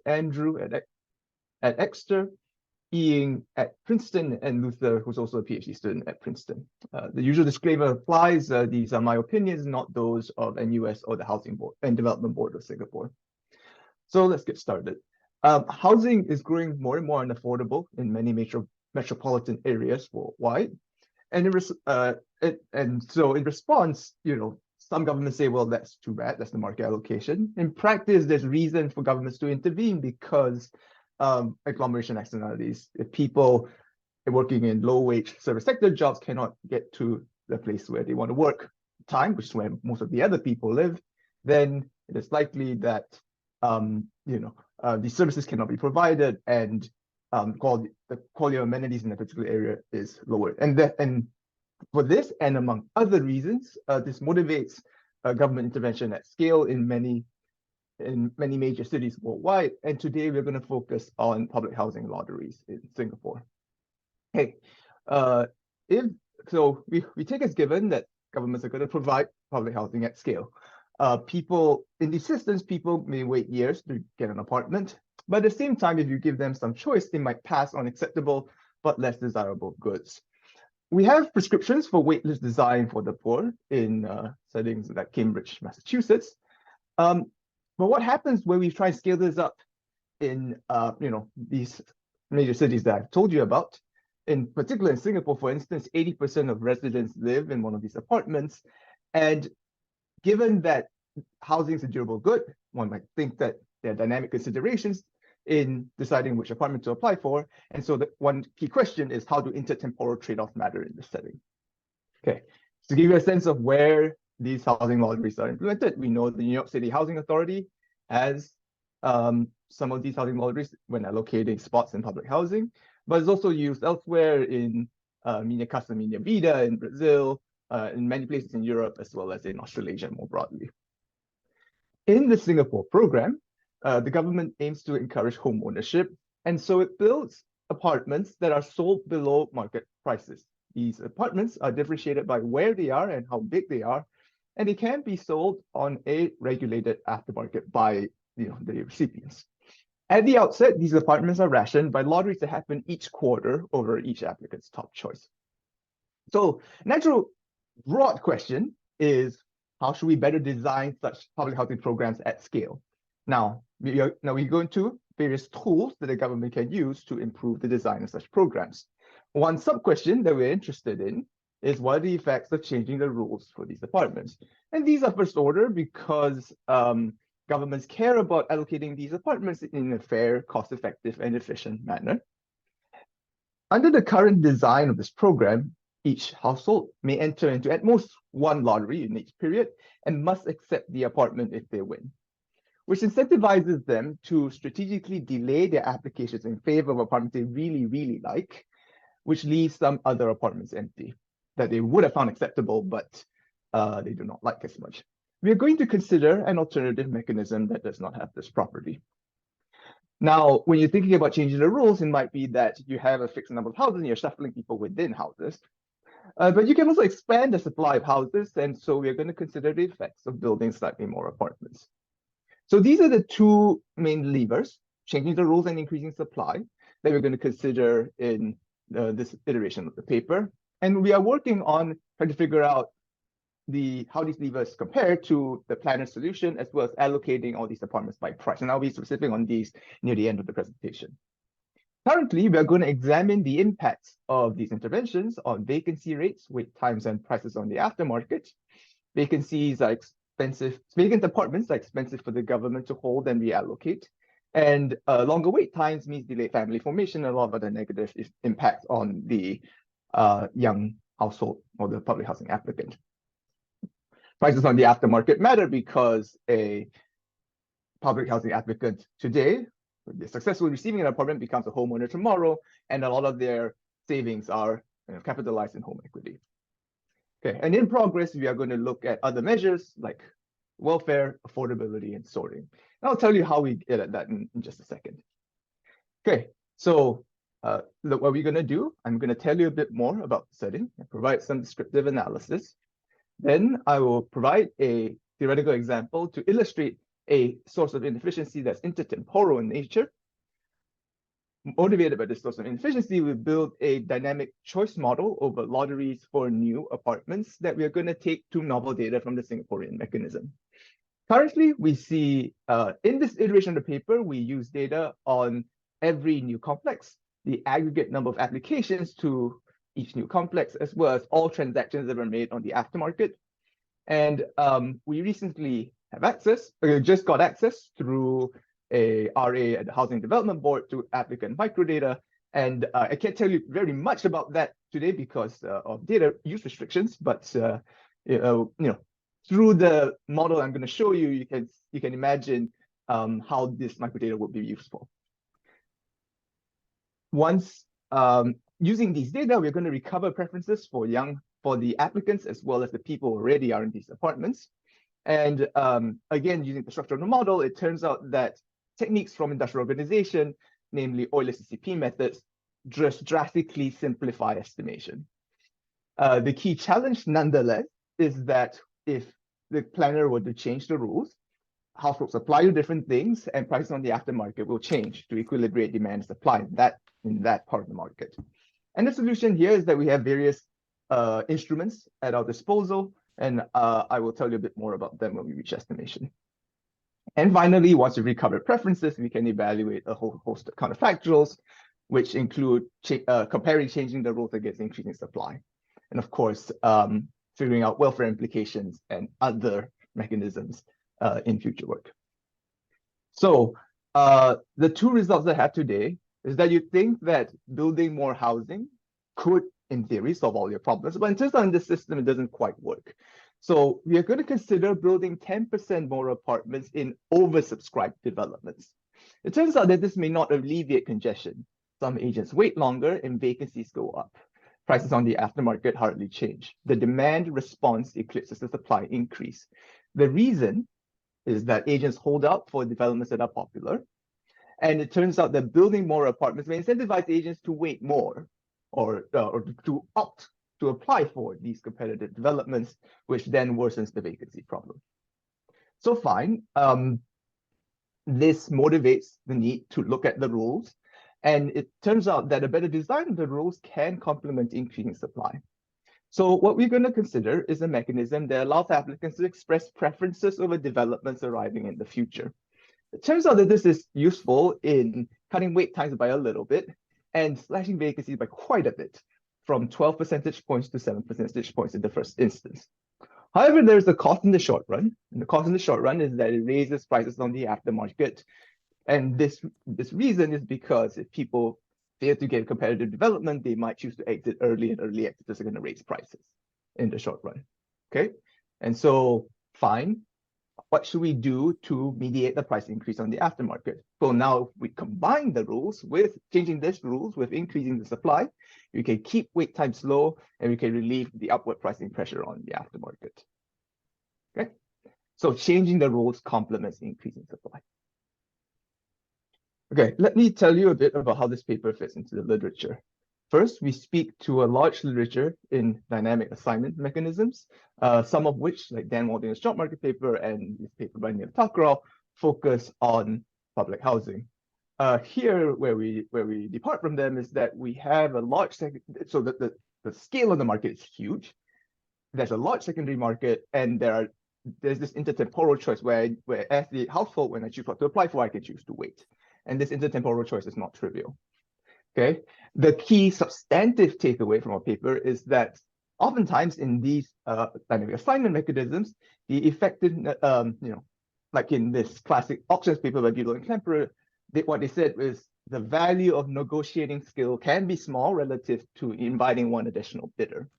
Andrew at Exeter, Ian at Princeton, and Luther, who's also a PhD student at Princeton. The usual disclaimer applies. These are my opinions, not those of NUS or the Housing Board and Development Board of Singapore. So let's get started. Housing is growing more and more unaffordable in many metropolitan areas worldwide. And so in response, some governments say, well, that's too bad, that's the market allocation. In practice, there's reason for governments to intervene because agglomeration externalities. If people working in low-wage service sector jobs cannot get to the place where they want to work time, which is where most of the other people live, then it is likely that these services cannot be provided, and the quality of amenities in a particular area is lower. And for this, and among other reasons, this motivates government intervention at scale in many major cities worldwide. And today we're going to focus on public housing lotteries in Singapore. Okay, we take as given that governments are going to provide public housing at scale. In these systems, people may wait years to get an apartment, but at the same time, if you give them some choice, they might pass on acceptable but less desirable goods. We have prescriptions for waitlist design for the poor in settings like Cambridge, Massachusetts. But what happens when we try and scale this up in these major cities that I've told you about? In particular, in Singapore, for instance, 80% of residents live in one of these apartments. And given that housing is a durable good, one might think that there are dynamic considerations in deciding which apartment to apply for. And so the one key question is, how do intertemporal trade-offs matter in this setting? Okay, to give you a sense of where these housing lotteries are implemented, we know the New York City Housing Authority has some of these housing lotteries when allocating spots in public housing, but it's also used elsewhere in Minha Casa Minha Vida in Brazil, in many places in Europe, as well as in Australasia more broadly. In the Singapore program, the government aims to encourage home ownership, and so it builds apartments that are sold below market prices. These apartments are differentiated by where they are and how big they are, and they can be sold on a regulated aftermarket by the recipients. At the outset, these apartments are rationed by lotteries that happen each quarter over each applicant's top choice. So, natural broad question is, how should we better design such public housing programs at scale? Now we go into various tools that the government can use to improve the design of such programs. One sub-question that we're interested in is, what are the effects of changing the rules for these apartments? And these are first order because governments care about allocating these apartments in a fair, cost-effective, and efficient manner. Under the current design of this program, each household may enter into at most one lottery in each period and must accept the apartment if they win, which incentivizes them to strategically delay their applications in favor of apartments they really, really like, which leaves some other apartments empty that they would have found acceptable, but they do not like as much. We are going to consider an alternative mechanism that does not have this property. Now, when you're thinking about changing the rules, it might be that you have a fixed number of houses and you're shuffling people within houses. But you can also expand the supply of houses, and so we're going to consider the effects of building slightly more apartments. So these are the two main levers, changing the rules and increasing supply, that we're going to consider in this iteration of the paper. And we are working on trying to figure out how these levers compare to the planner solution, as well as allocating all these apartments by price. And I'll be specific on these near the end of the presentation. Currently, we are going to examine the impacts of these interventions on vacancy rates, wait times, and prices on the aftermarket. Vacancies are expensive. Vacant apartments are expensive for the government to hold and reallocate. And longer wait times means delayed family formation and a lot of other negative impacts on the young household or the public housing applicant. Prices on the aftermarket matter because a public housing applicant today, if they're successful receiving an apartment, becomes a homeowner tomorrow, and a lot of their savings are capitalized in home equity. Okay, and in progress, we are going to look at other measures like welfare, affordability, and sorting. And I'll tell you how we get at that in just a second. Okay, so look, what we're going to do, I'm going to tell you a bit more about the setting and provide some descriptive analysis. Then I will provide a theoretical example to illustrate a source of inefficiency that's intertemporal in nature. Motivated by this source of inefficiency, we build a dynamic choice model over lotteries for new apartments that we are going to take to novel data from the Singaporean mechanism. Currently, we see in this iteration of the paper, we use data on every new complex, the aggregate number of applications to each new complex, as well as all transactions that were made on the aftermarket. And we recently have access, just got access through a RA at the Housing Development Board to applicant microdata. And I can't tell you very much about that today because of data use restrictions, but through the model I'm going to show you, you can imagine how this microdata would be useful. Once using these data, we're going to recover preferences for the applicants as well as the people who already are in these apartments. And again, using the structure of the model, it turns out that techniques from industrial organization, namely Euler's CCP methods, just drastically simplify estimation. The key challenge, nonetheless, is that if the planner were to change the rules, household supply to different things, and prices on the aftermarket will change to equilibrate demand and supply in that part of the market. And the solution here is that we have various instruments at our disposal, and I will tell you a bit more about them when we reach estimation. And finally, once we recover preferences, we can evaluate a whole host of counterfactuals, which include comparing changing the rules against increasing supply. And of course, figuring out welfare implications and other mechanisms in future work. So the two results I have today is that you think that building more housing could, in theory, solve all your problems, but in terms of the system, it doesn't quite work. So we are going to consider building 10% more apartments in oversubscribed developments. It turns out that this may not alleviate congestion. Some agents wait longer and vacancies go up. Prices on the aftermarket hardly change. The demand response eclipses the supply increase. The reason is that agents hold out for developments that are popular. And it turns out that building more apartments may incentivize agents to wait more or to opt to apply for these competitive developments, which then worsens the vacancy problem. So fine, this motivates the need to look at the rules. And it turns out that a better design of the rules can complement increasing supply. So what we're going to consider is a mechanism that allows applicants to express preferences over developments arriving in the future. It turns out that this is useful in cutting wait times by a little bit and slashing vacancies by quite a bit, from 12 percentage points to 7 percentage points in the first instance. However, there's a cost in the short run. And the cost in the short run is that it raises prices on the aftermarket. And this reason is because if people fail to get competitive development, they might choose to exit early, and early exiters are going to raise prices in the short run. Okay, and so fine. What should we do to mediate the price increase on the aftermarket? Well, now if we combine the rules with changing these rules with increasing the supply, we can keep wait times low and we can relieve the upward pricing pressure on the aftermarket. Okay, so changing the rules complements increasing supply. Okay, let me tell you a bit about how this paper fits into the literature. First, we speak to a large literature in dynamic assignment mechanisms, some of which, like Dan Walding's job market paper and this paper by Neil Thakral, focus on public housing. Here, where we depart from them is that we have a large so the scale of the market is huge. There's a large secondary market, and there's this intertemporal choice where as the household, when I choose what to apply for, I can choose to wait. And this intertemporal choice is not trivial. Okay, the key substantive takeaway from our paper is that oftentimes in these dynamic assignment mechanisms, the effective, like in this classic options paper by Bulow and Klemperer, what they said is the value of negotiating skill can be small relative to inviting one additional bidder.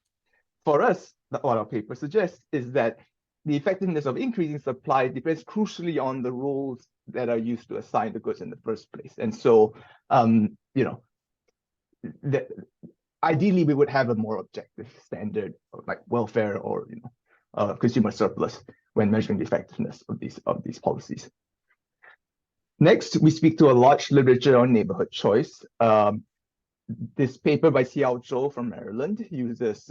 For us, what our paper suggests is that the effectiveness of increasing supply depends crucially on the rules that are used to assign the goods in the first place. And so, ideally, we would have a more objective standard like welfare or consumer surplus when measuring the effectiveness of these policies. Next, we speak to a large literature on neighborhood choice. This paper by Xiao Zhou from Maryland uses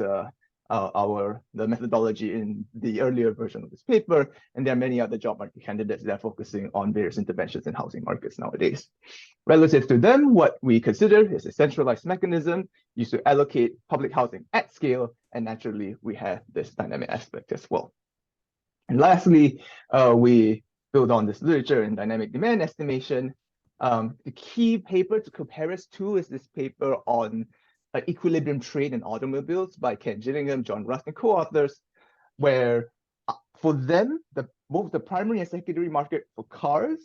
the methodology in the earlier version of this paper, and there are many other job market candidates that are focusing on various interventions in housing markets nowadays. Relative to them, what we consider is a centralized mechanism used to allocate public housing at scale, and naturally we have this dynamic aspect as well. And lastly, we build on this literature in dynamic demand estimation. The key paper to compare us to is this paper on equilibrium trade in automobiles by Ken Gillingham, John Rust, and co-authors, where for them, both the primary and secondary market for cars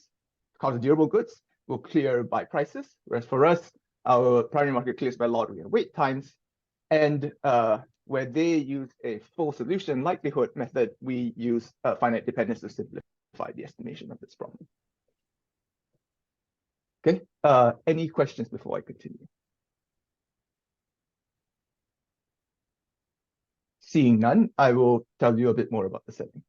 and durable goods, will clear by prices, whereas for us, our primary market clears by lottery and wait times. And where they use a full solution likelihood method, we use finite dependence to simplify the estimation of this problem. Okay, any questions before I continue? Seeing none, I will tell you a bit more about the setting.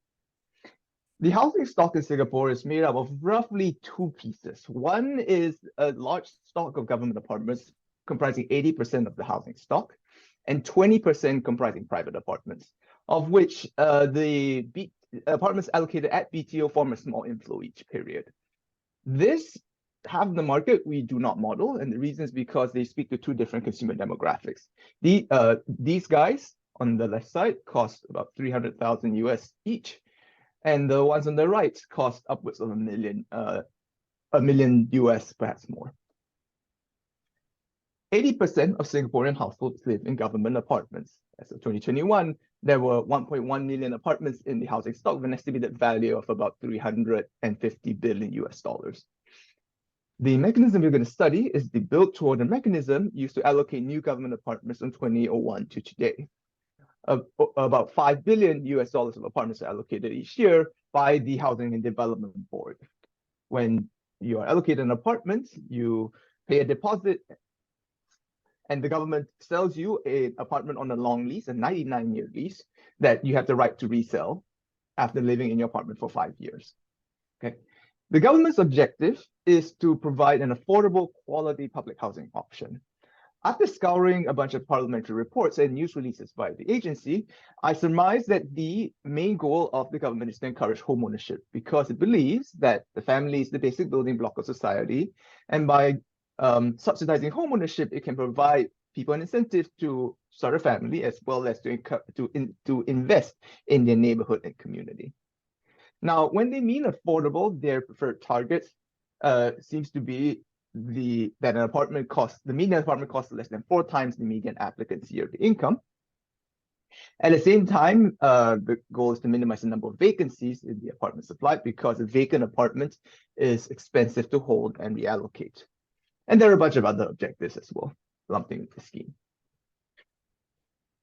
The housing stock in Singapore is made up of roughly two pieces. One is a large stock of government apartments comprising 80% of the housing stock, and 20% comprising private apartments, of which the apartments allocated at BTO form a small inflow each period. This half of the market we do not model, and the reason is because they speak to two different consumer demographics. These guys on the left side cost about 300,000 US each, and the ones on the right cost upwards of a million US, perhaps more. 80% of Singaporean households live in government apartments. As of 2021, there were 1.1 million apartments in the housing stock with an estimated value of about 350 billion US dollars. The mechanism we're going to study is the build-to-order mechanism used to allocate new government apartments from 2001 to today. About 5 billion US dollars of apartments are allocated each year by the Housing and Development Board. When you are allocated an apartment, you pay a deposit, and the government sells you an apartment on a long lease, a 99-year lease, that you have the right to resell after living in your apartment for 5 years. Okay. The government's objective is to provide an affordable, quality public housing option. After scouring a bunch of parliamentary reports and news releases by the agency, I surmise that the main goal of the government is to encourage homeownership because it believes that the family is the basic building block of society, and by subsidizing homeownership, it can provide people an incentive to start a family as well as to invest in their neighborhood and community. Now, when they mean affordable, their preferred target seems to be the median apartment costs less than 4 times the median applicant's yearly income. At the same time, the goal is to minimize the number of vacancies in the apartment supply because a vacant apartment is expensive to hold and reallocate. And there are a bunch of other objectives as well, lumped into the scheme.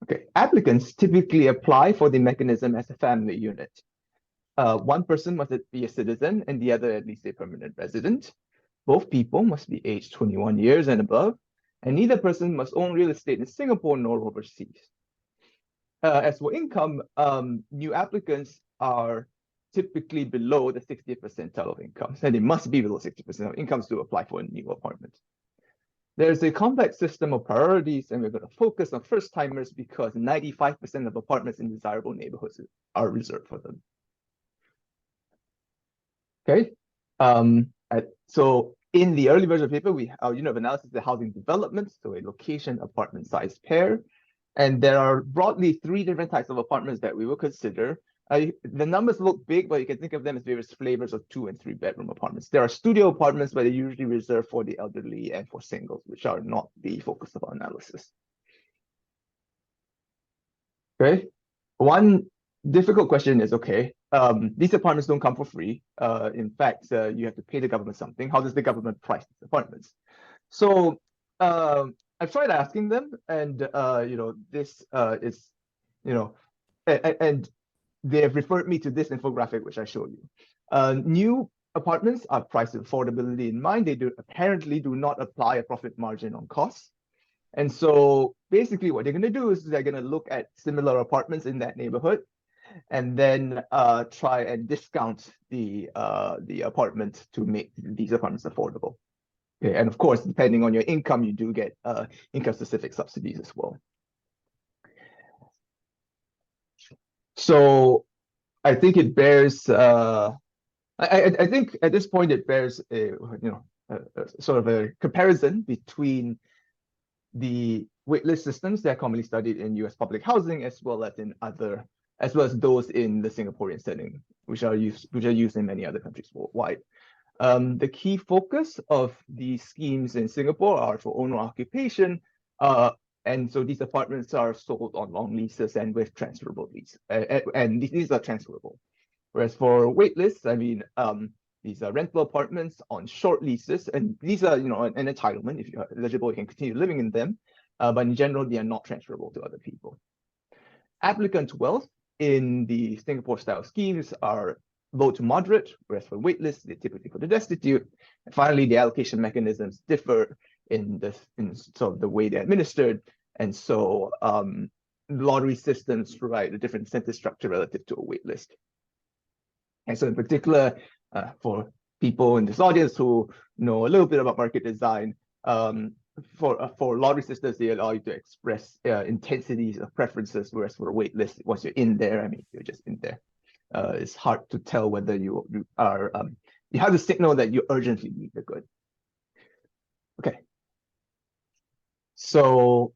Okay, applicants typically apply for the mechanism as a family unit. One person must be a citizen and the other at least a permanent resident. Both people must be aged 21 years and above, and neither person must own real estate in Singapore nor overseas. As for income, new applicants are typically below the 60th percentile of income, and they must be below 60% of incomes to apply for a new apartment. There's a complex system of priorities, and we're going to focus on first-timers because 95% of apartments in desirable neighborhoods are reserved for them. Okay, so in the early version of the paper, our unit of analysis is the housing development, so a location apartment size pair. And there are broadly 3 different types of apartments that we will consider. The numbers look big, but you can think of them as various flavors of 2- and 3-bedroom apartments. There are studio apartments, but they're usually reserved for the elderly and for singles, which are not the focus of our analysis. Okay, one difficult question is, okay, these apartments don't come for free. In fact, you have to pay the government something. How does the government price these apartments? So I've tried asking them, and this is, and they have referred me to this infographic, which I showed you. New apartments are priced with affordability in mind. They apparently do not apply a profit margin on costs. And so basically what they're going to do is they're going to look at similar apartments in that neighborhood and then try and discount the apartment to make these apartments affordable. Okay, and of course, depending on your income, you do get income-specific subsidies as well. So I think it bears. I think at this point it bears a sort of a comparison between the waitlist systems that are commonly studied in U.S. public housing as well as those in the Singaporean setting, which are used in many other countries worldwide. The key focus of these schemes in Singapore are for owner occupation, and so these apartments are sold on long leases and with transferable lease, and these are transferable. Whereas for waitlists, I mean, these are rental apartments on short leases, and these are, an entitlement. If you're eligible, you can continue living in them, but in general, they are not transferable to other people. Applicant wealth in the Singapore-style schemes are low to moderate, whereas for waitlists, they're typically for the destitute. And finally, the allocation mechanisms differ in sort of the way they're administered, and so lottery systems provide a different incentive structure relative to a waitlist. And so in particular, for people in this audience who know a little bit about market design, for lottery systems, they allow you to express intensities of preferences, whereas for a wait list, once you're in there, I mean, you're just in there. It's hard to tell whether you are, you have to signal that you urgently need the good. Okay. So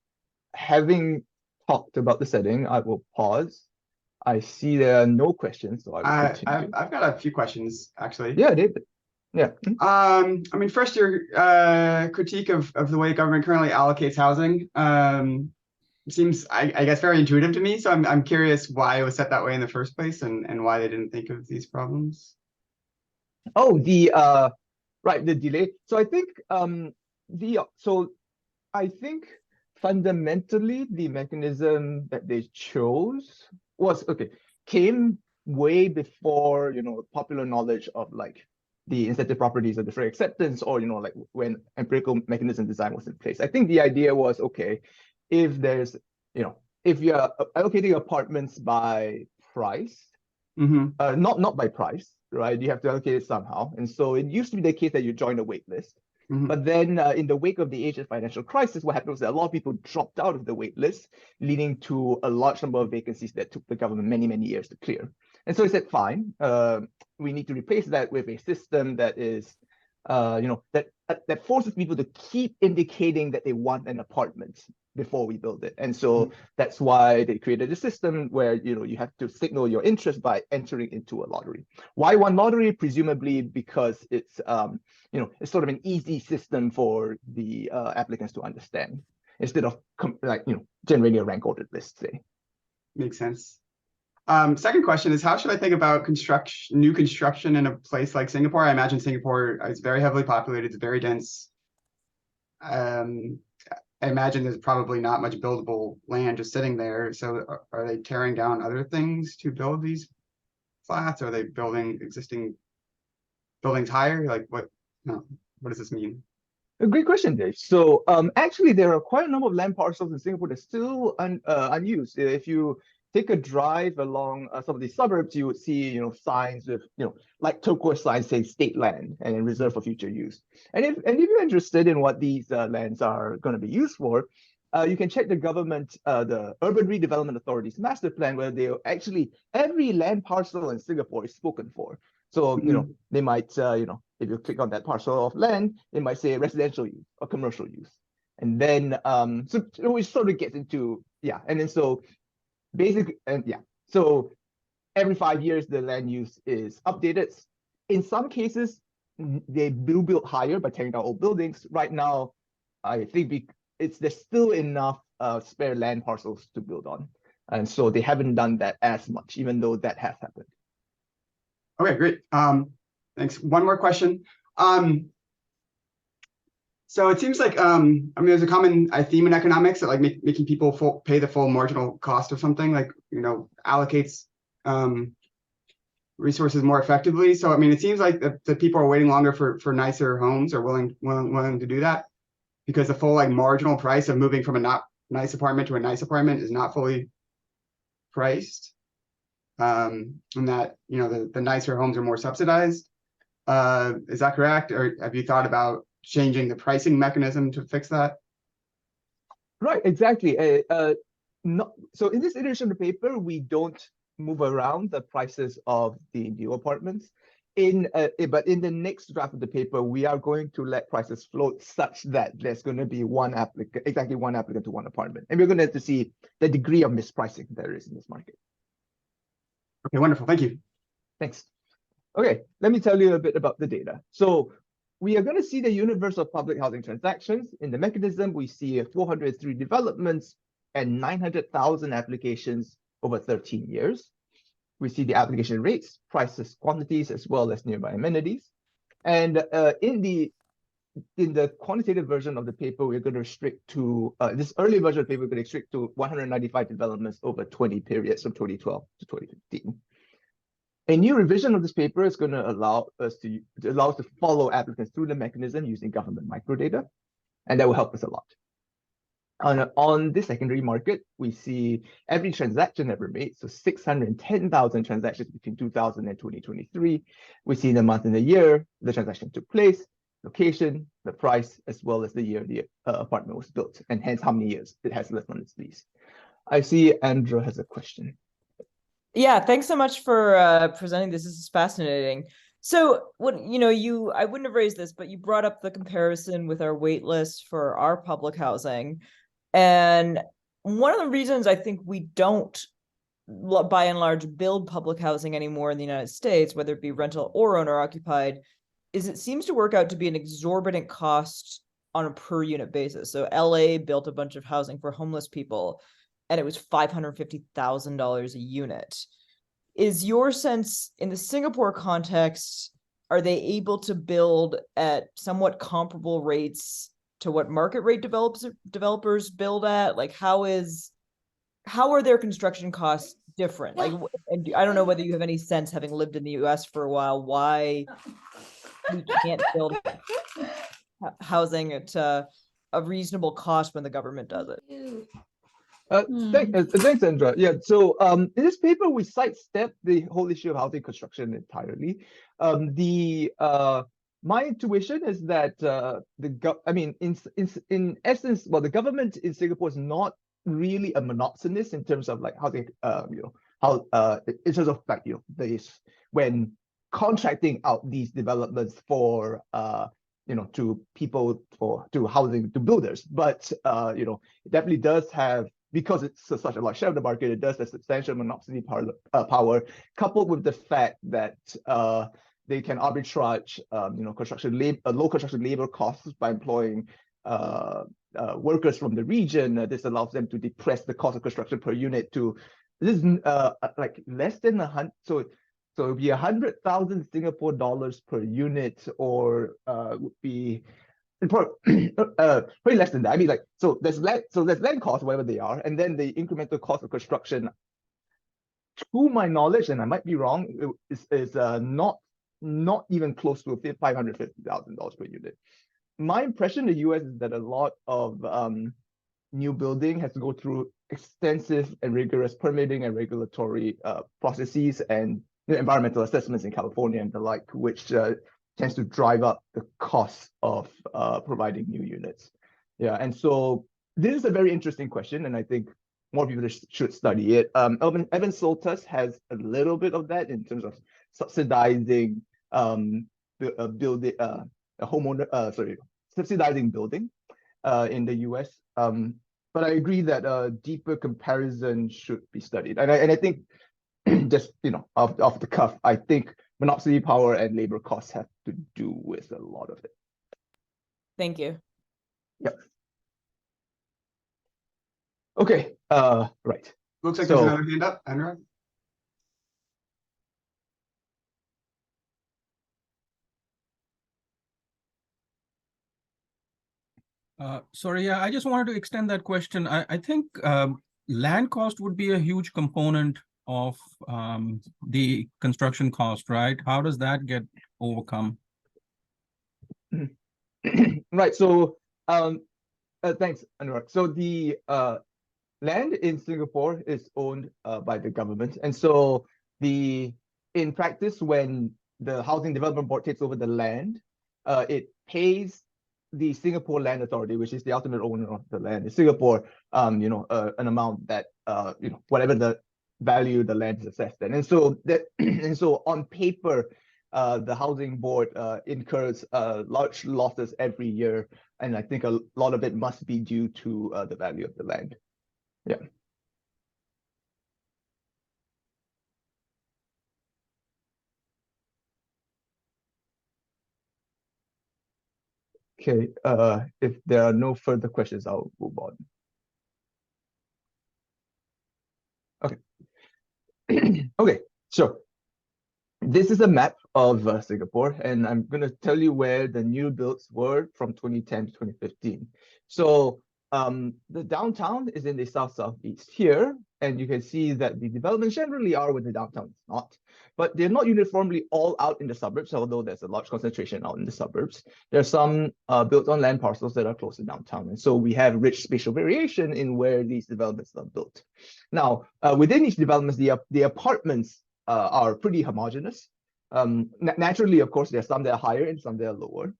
having talked about the setting, I will pause. I see there are no questions, so I will continue. I've got a few questions, actually. Yeah, David. Yeah. I mean, first, your critique of the way government currently allocates housing seems, I guess, very intuitive to me. So I'm curious why it was set that way in the first place, and why they didn't think of these problems. Oh, the delay. So I think I think fundamentally the mechanism that they chose came way before, popular knowledge of like the incentive properties of deferred acceptance, or like when empirical mechanism design was in place. I think the idea was, okay, if there's, if you're allocating apartments by price, not by price, right? You have to allocate it somehow. And so it used to be the case that you join a wait list. But then in the wake of the Asian financial crisis, what happened was that a lot of people dropped out of the wait list, leading to a large number of vacancies that took the government many, many years to clear. And so he said, fine, we need to replace that with a system that is, that forces people to keep indicating that they want an apartment before we build it. And so that's why they created a system where, you have to signal your interest by entering into a lottery. Why one lottery? Presumably because it's, it's sort of an easy system for the applicants to understand instead of generating a rank ordered list, say. Makes sense. Second question is, how should I think about new construction in a place like Singapore? I imagine Singapore is very heavily populated, it's very dense. I imagine there's probably not much buildable land just sitting there. So are they tearing down other things to build these flats? Are they building existing buildings higher? Like what does this mean? A great question, Dave. So actually, there are quite a number of land parcels in Singapore that's still unused. If you take a drive along some of these suburbs, you would see, signs with, like turquoise signs saying state land and reserved for future use. And if you're interested in what these lands are going to be used for, you can check the government, the Urban Redevelopment Authority's master plan, where they actually every land parcel in Singapore is spoken for. So, they might, if you click on that parcel of land, it might say residential use or commercial use. And then, so it sort of gets into, and then so basically, so every 5 years, the land use is updated. In some cases, they do build higher by tearing down old buildings. Right now, I think there's still enough spare land parcels to build on. And so they haven't done that as much, even though that has happened. Okay, great. Thanks. One more question. So it seems like, I mean, there's a common theme in economics that like making people pay the full marginal cost of something, like, allocates resources more effectively. So, I mean, it seems like the people are waiting longer for nicer homes, or willing to do that, because the full like marginal price of moving from a not nice apartment to a nice apartment is not fully priced. And that, the nicer homes are more subsidized. Is that correct? Or have you thought about changing the pricing mechanism to fix that? Right, exactly. So in this iteration of the paper, we don't move around the prices of the new apartments. But in the next draft of the paper, we are going to let prices float such that there's going to be exactly one applicant to one apartment. And we're going to have to see the degree of mispricing there is in this market. Okay, wonderful. Thank you. Thanks. Okay, let me tell you a bit about the data. So we are going to see the universe of public housing transactions. In the mechanism, we see 403 developments and 900,000 applications over 13 years. We see the application rates, prices, quantities, as well as nearby amenities. And in the quantitative version of the paper, we're going to restrict to, this early version of the paper, we're going to restrict to 195 developments over 20 periods from 2012 to 2015. A new revision of this paper is going to allow us to follow applicants through the mechanism using government microdata, and that will help us a lot. On the secondary market, we see every transaction ever made, so 610,000 transactions between 2000 and 2023. We see the month and the year the transaction took place, location, the price, as well as the year the apartment was built, and hence how many years it has left on its lease. I see Andrew has a question. Yeah, thanks so much for presenting this. This is fascinating. So I wouldn't have raised this, but you brought up the comparison with our wait list for our public housing. And one of the reasons I think we don't, by and large, build public housing anymore in the United States, whether it be rental or owner occupied, is it seems to work out to be an exorbitant cost on a per unit basis. So LA built a bunch of housing for homeless people, and it was $550,000 a unit. Is your sense in the Singapore context, are they able to build at somewhat comparable rates to what market rate developers build at? Like, how are their construction costs different? Like, and I don't know whether you have any sense, having lived in the US for a while, why we can't build housing at a reasonable cost when the government does it. Thanks, Andra. Yeah, so in this paper, we sidestep the whole issue of housing construction entirely. My intuition is that in essence, well, the government in Singapore is not really a monopsonist in terms of like housing, in terms of like when contracting out these developments for to people to housing to builders, but it definitely does have, because it's such a large share of the market, it does have substantial monopsony power, coupled with the fact that they can arbitrage, low construction labor costs by employing workers from the region. This allows them to depress the cost of construction per unit to like less than 100. So it would be 100,000 Singapore dollars per unit, or would be probably less than that. I mean, like, so there's land costs, whatever they are, and then the incremental cost of construction, to my knowledge, and I might be wrong, is not even close to $550,000 per unit. My impression in the US is that a lot of new building has to go through extensive and rigorous permitting and regulatory processes and environmental assessments in California and the like, which tends to drive up the cost of providing new units. Yeah, and so this is a very interesting question, and I think more people should study it. Evan Soltis has a little bit of that in terms of subsidizing subsidizing building in the US. But I agree that a deeper comparison should be studied, and I think just off the cuff, I think monopsony power and labor costs have to do with a lot of it. Thank you. Yep. Okay. Right. Looks like there's another hand up, Andrew. Sorry, yeah, I just wanted to extend that question. I think land cost would be a huge component of the construction cost, right? How does that get overcome? Right. So thanks, Anurag. So the land in Singapore is owned by the government, and so in practice, when the Housing Development Board takes over the land, it pays the Singapore Land Authority, which is the ultimate owner of the land in Singapore, an amount that whatever value the land is assessed then. And so that and so on paper, the housing board incurs large losses every year, and I think a lot of it must be due to the value of the land. Yeah. Okay, if there are no further questions, I'll move on. Okay. Okay, so this is a map of Singapore, and I'm going to tell you where the new builds were from 2010 to 2015. So the downtown is in the south-southeast here, and you can see that the developments generally are where the downtown is not, but they're not uniformly all out in the suburbs, although there's a large concentration out in the suburbs. There's some built on land parcels that are close to downtown, and so we have rich spatial variation in where these developments are built. Now, within each development, the apartments are pretty homogeneous. Naturally, of course, there's some that are higher and some that are lower.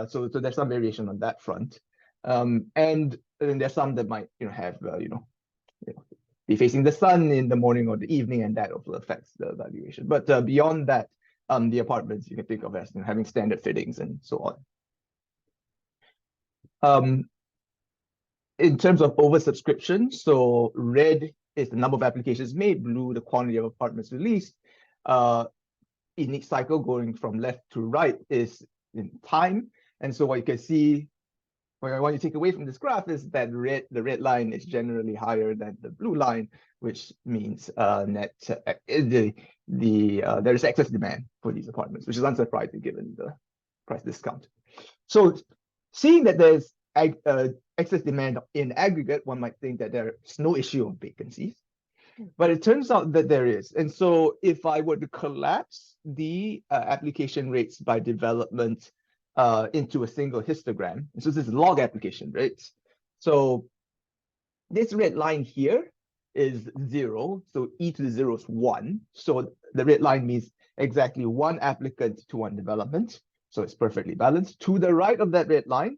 So there's some variation on that front. And then there's some that might, have, be facing the sun in the morning or the evening, and that also affects the valuation. But beyond that, the apartments you can think of as having standard fittings and so on. In terms of oversubscription, so red is the number of applications made, blue the quantity of apartments released. In each cycle, going from left to right is in time. And so what you can see, what you take away from this graph is that the red line is generally higher than the blue line, which means there is excess demand for these apartments, which is unsurprising given the price discount. So seeing that there's excess demand in aggregate, one might think that there's no issue of vacancies, but it turns out that there is. And so if I were to collapse the application rates by development into a single histogram, so this is log application rates. So this red line here is 0, so e to the 0 is 1. So the red line means exactly one applicant to one development, so it's perfectly balanced. To the right of that red line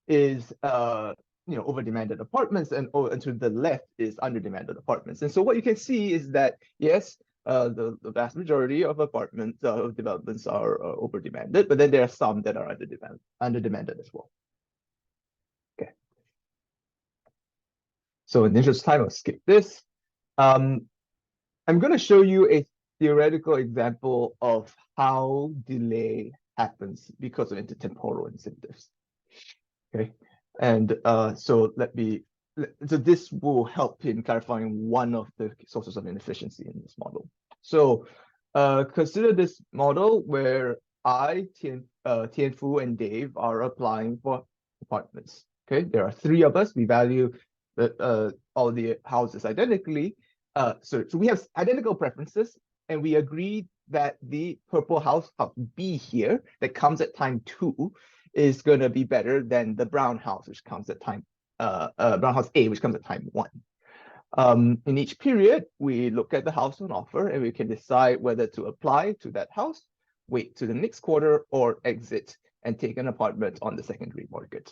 is over-demanded apartments, and to the left is under-demanded apartments. And so what you can see is that, yes, the vast majority of apartments developments are over-demanded, but then there are some that are under-demanded as well. Okay. So in the interest of time, I'll skip this. I'm going to show you a theoretical example of how delay happens because of intertemporal incentives. Okay, and so this will help in clarifying one of the sources of inefficiency in this model. So consider this model where Tian Fu, and Dave are applying for apartments. Okay, there are 3 of us. We value all the houses identically. So we have identical preferences, and we agreed that the purple house B here that comes at time 2 is going to be better than the brown house, which comes at time brown house A, which comes at time 1. In each period, we look at the house on offer, and we can decide whether to apply to that house, wait to the next quarter, or exit and take an apartment on the secondary market.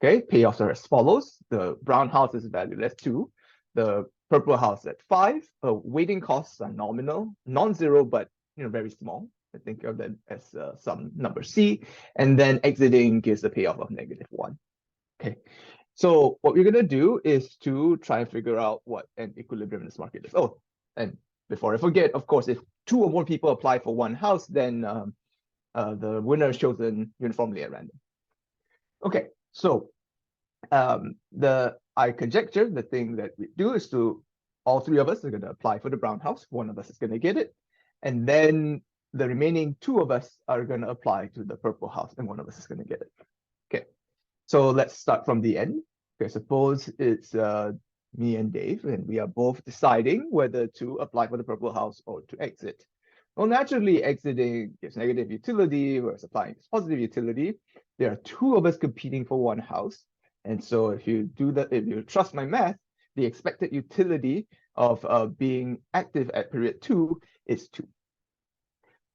Okay, payoffs are as follows. The brown house is valued at 2, the purple house at 5. Waiting costs are nominal, non-zero, but very small. I think of that as some number C, and then exiting gives a payoff of -1. Okay, so what we're going to do is to try and figure out what an equilibrium in this market is. Oh, and before I forget, of course, if 2 or more people apply for one house, then the winner is chosen uniformly at random. Okay, so I conjecture the thing that we do is all 3 of us are going to apply for the brown house. One of us is going to get it, and then the remaining 2 of us are going to apply to the purple house, and one of us is going to get it. Okay, so let's start from the end. Okay, suppose it's me and Dave, and we are both deciding whether to apply for the purple house or to exit. Well, naturally, exiting gives negative utility, whereas applying is positive utility. There are 2 of us competing for one house, and so if you trust my math, the expected utility of being active at period 2 is 2.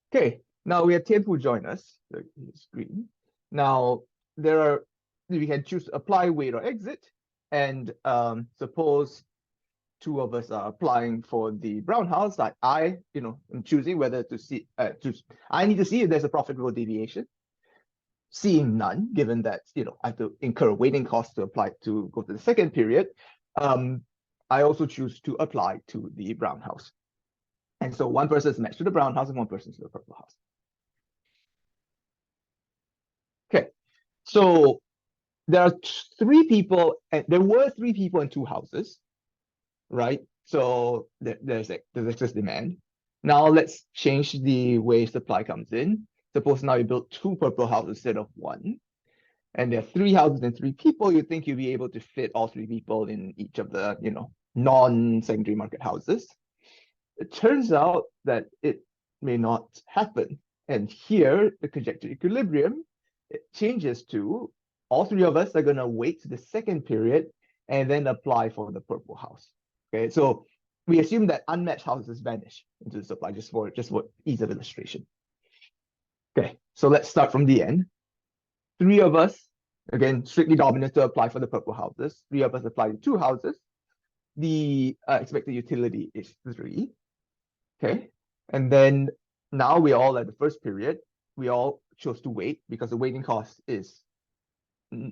Okay, now we have Tian Fu join us. He's green. Now we can choose to apply, wait, or exit. And suppose two of us are applying for the brown house, I am choosing whether to see, I need to see if there's a profitable deviation. Seeing none, given that, I have to incur waiting costs to apply to go to the second period, I also choose to apply to the brown house. And so one person is matched to the brown house and one person to the purple house. Okay, so there are three people, and there were three people in two houses, right? So there's excess demand. Now let's change the way supply comes in. Suppose now you build two purple houses instead of one, and there are three houses and three people. You think you'll be able to fit all three people in each of the non-secondary market houses. It turns out that it may not happen. And here, the conjecture equilibrium, it changes to all three of us are going to wait to the second period and then apply for the purple house. Okay, so we assume that unmatched houses vanish into the supply just for ease of illustration. Okay, so let's start from the end. Three of us, again, strictly dominant to apply for the purple houses. Three of us apply to two houses. The expected utility is 3. Okay, and then now we're all at the first period. We all chose to wait because the waiting cost is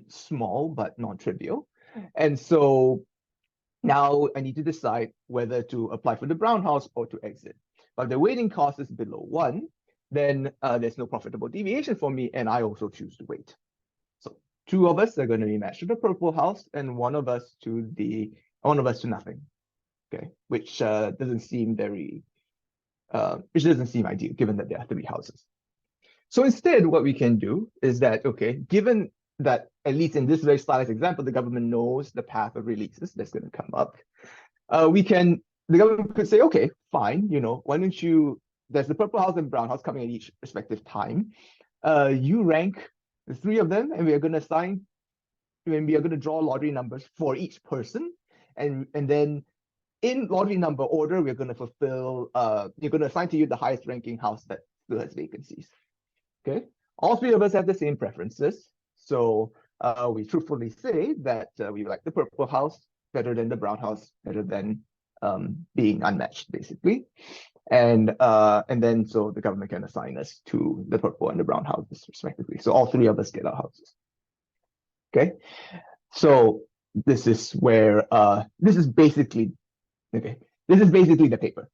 small but non-trivial. And so now I need to decide whether to apply for the brown house or to exit. But the waiting cost is below 1, then there's no profitable deviation for me, and I also choose to wait. So two of us are going to be matched to the purple house, and one of us to nothing. Okay, which doesn't seem ideal given that there are three houses. So instead, what we can do is that, okay, given that at least in this very stylized example, the government knows the path of releases that's going to come up, the government could say, okay, fine, why don't you, there's the purple house and brown house coming at each respective time. You rank the three of them, and we are going to draw lottery numbers for each person, and then in lottery number order, we're going to fulfill, you're going to assign to you the highest ranking house that still has vacancies. Okay, all three of us have the same preferences. So we truthfully say that we like the purple house better than the brown house, better than being unmatched, basically. And then so the government can assign us to the purple and the brown houses respectively. So all three of us get our houses. Okay, so this is where this is basically the paper.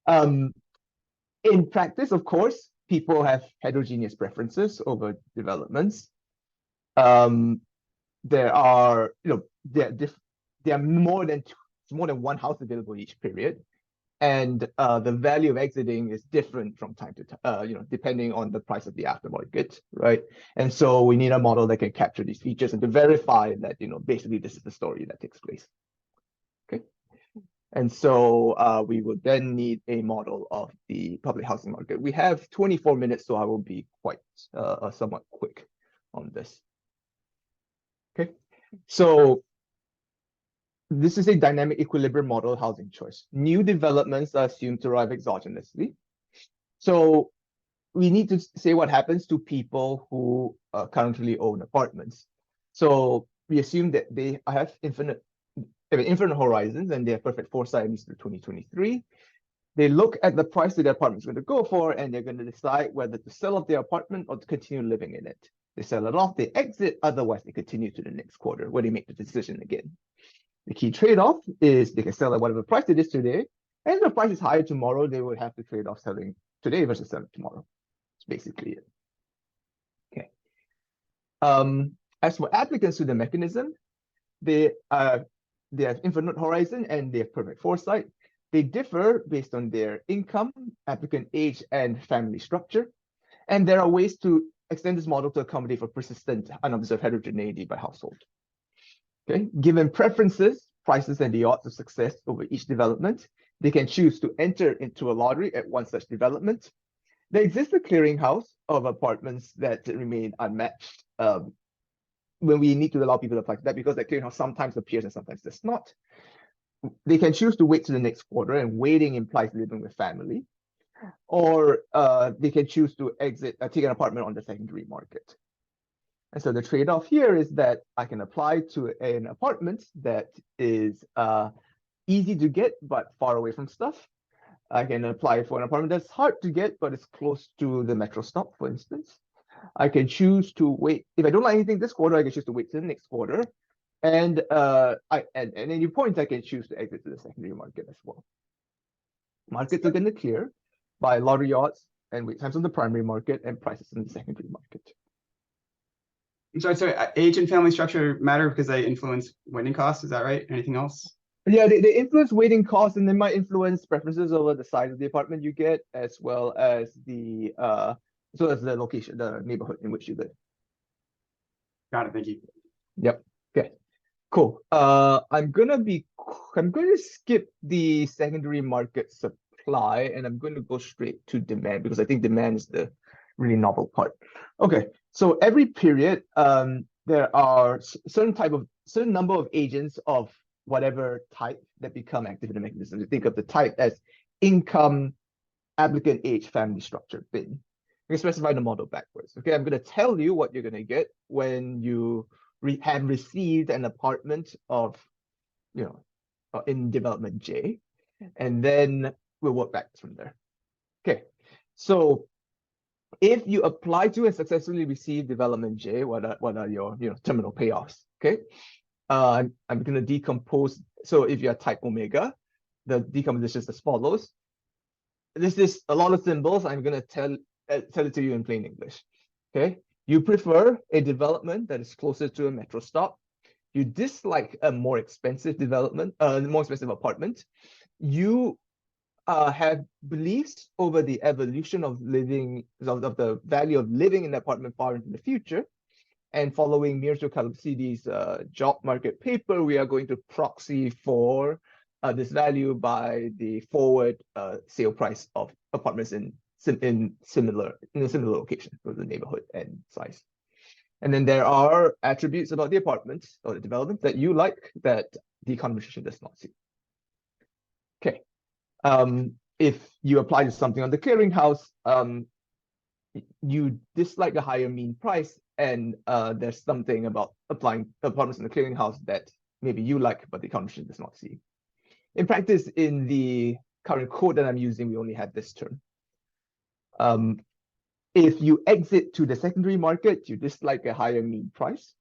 In practice, of course, people have heterogeneous preferences over developments. There are more than one house available each period, and the value of exiting is different from time to time, depending on the price of the aftermarket, right? And so we need a model that can capture these features and to verify that, basically this is the story that takes place. Okay. And so we would then need a model of the public housing market. We have 24 minutes, so I will be quite somewhat quick on this. Okay, so this is a dynamic equilibrium model of housing choice. New developments are assumed to arrive exogenously. So we need to say what happens to people who currently own apartments. So we assume that they have infinite horizons and they have perfect foresight at least through 2023. They look at the price that their apartment is going to go for, and they're going to decide whether to sell off their apartment or to continue living in it. They sell it off, they exit, otherwise they continue to the next quarter where they make the decision again. The key trade-off is they can sell at whatever price it is today, and if the price is higher tomorrow, they would have to trade off selling today versus selling tomorrow. That's basically it. Okay. As for applicants to the mechanism, they have infinite horizon and they have perfect foresight. They differ based on their income, applicant age, and family structure. And there are ways to extend this model to accommodate for persistent unobserved heterogeneity by household. Okay, given preferences, prices, and the odds of success over each development, they can choose to enter into a lottery at one such development. There exists a clearinghouse of apartments that remain unmatched when we need to allow people to apply to that, because that clearinghouse sometimes appears and sometimes does not. They can choose to wait to the next quarter, and waiting implies living with family. Or they can choose to exit, take an apartment on the secondary market. And so the trade-off here is that I can apply to an apartment that is easy to get but far away from stuff. I can apply for an apartment that's hard to get but it's close to the metro stop, for instance. I can choose to wait. If I don't like anything this quarter, I can choose to wait till the next quarter. And at any point, I can choose to exit to the secondary market as well. Markets are going to clear by lottery odds and wait times on the primary market and prices in the secondary market. So age and family structure matter because they influence waiting costs. Is that right? Anything else? Yeah, they influence waiting costs, and they might influence preferences over the size of the apartment you get, as well as the location, the neighborhood in which you live. Got it. Thank you. Yep. Okay. Cool. I'm going to skip the secondary market supply, and I'm going to go straight to demand because I think demand is the really novel part. Okay. So every period, there are certain number of agents of whatever type that become active in the mechanism. You think of the type as income, applicant, age, family structure, bin. We can specify the model backwards. Okay, I'm going to tell you what you're going to get when you have received an apartment of, in development J, and then we'll work back from there. Okay, so if you apply to and successfully receive development J, what are your terminal payoffs? Okay, I'm going to decompose. So if you're type omega, the decomposition is as follows. This is a lot of symbols. I'm going to tell it to you in plain English. Okay, you prefer a development that is closer to a metro stop. You dislike a more expensive development, more expensive apartment. You have beliefs over the evolution of living, of the value of living in the apartment far into the future. And following Mirzo Kalapsidi's job market paper, we are going to proxy for this value by the forward sale price of apartments in a similar location for the neighborhood and size. And then there are attributes about the apartment or the development that you like that the conversation does not see. Okay. If you apply to something on the clearinghouse, you dislike a higher mean price, and there's something about applying apartments in the clearinghouse that maybe you like, but the conversation does not see. In practice, in the current code that I'm using, we only have this term. If you exit to the secondary market, you dislike a higher mean price.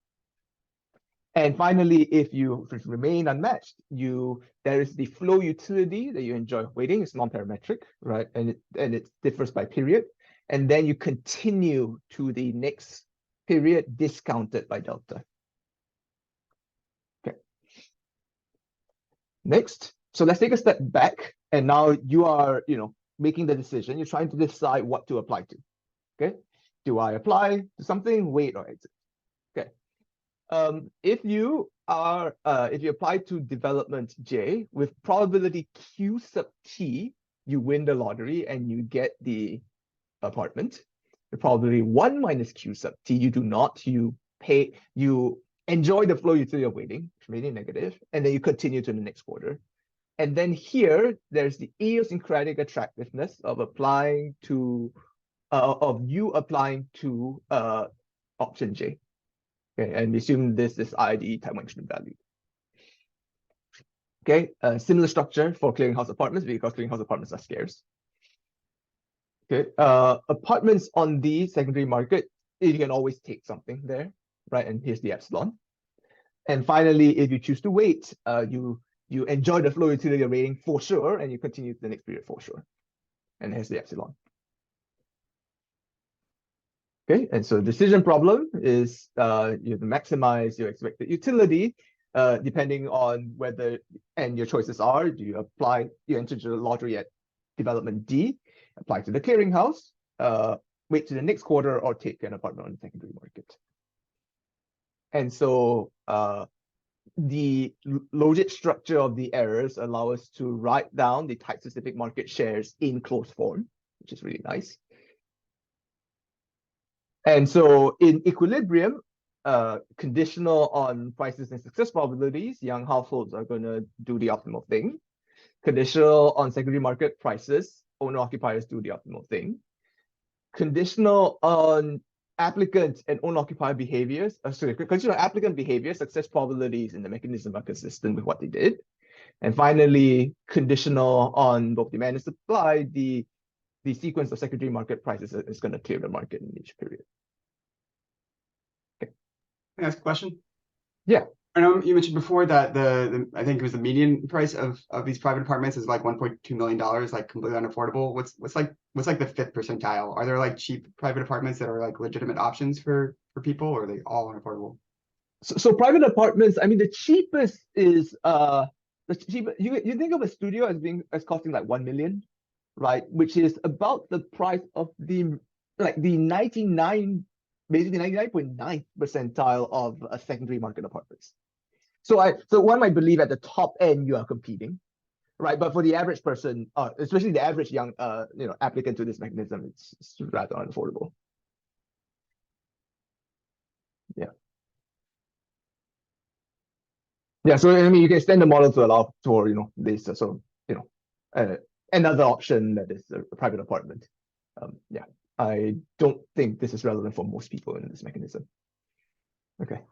And finally, if you remain unmatched, there is the flow utility that you enjoy waiting. It's non-parametric, right? And it differs by period. And then you continue to the next period discounted by delta. Okay. Next, so let's take a step back. And now you are, making the decision. You're trying to decide what to apply to. Okay. Do I apply to something, wait, or exit? Okay. If you apply to development J with probability Q sub T, you win the lottery and you get the apartment. The probability 1 minus Q sub T, you do not. You enjoy the flow utility of waiting, remaining negative, and then you continue to the next quarter. And then here, there's the idiosyncratic attractiveness of applying to option J. Okay, and we assume this is ID type 1 extreme value. Okay, similar structure for clearinghouse apartments because clearinghouse apartments are scarce. Okay, apartments on the secondary market, you can always take something there, right? And here's the epsilon. And finally, if you choose to wait, you enjoy the flow utility of rating for sure, and you continue to the next period for sure. And here's the epsilon. Okay, and so decision problem is you have to maximize your expected utility, depending on whether, and your choices are, do you enter the lottery at development D, apply to the clearinghouse, wait to the next quarter, or take an apartment on the secondary market. And so the logic structure of the errors allow us to write down the type-specific market shares in closed form, which is really nice. And so in equilibrium, conditional on prices and success probabilities, young households are going to do the optimal thing. Conditional on secondary market prices, owner-occupiers do the optimal thing. Conditional on applicant and owner-occupier behaviors, conditional on applicant behavior, success probabilities in the mechanism are consistent with what they did. And finally, conditional on both demand and supply, the sequence of secondary market prices is going to clear the market in each period. Can I ask a question? Yeah. I know you mentioned before that I think it was the median price of these private apartments is like $1.2 million, like completely unaffordable. What's like the fifth percentile? Are there like cheap private apartments that are like legitimate options for people, or are they all unaffordable? So private apartments, I mean, the cheapest is the cheap. You think of a studio as costing like 1 million, right? Which is about the price of the 99, basically 99.9 percentile of a secondary market apartments. So one might believe at the top end you are competing, right? But for the average person, especially the average young applicant to this mechanism, it's rather unaffordable. Yeah. Yeah, so I mean, you can extend the model to allow for this another option that is a private apartment. Yeah, I don't think this is relevant for most people in this mechanism. Okay.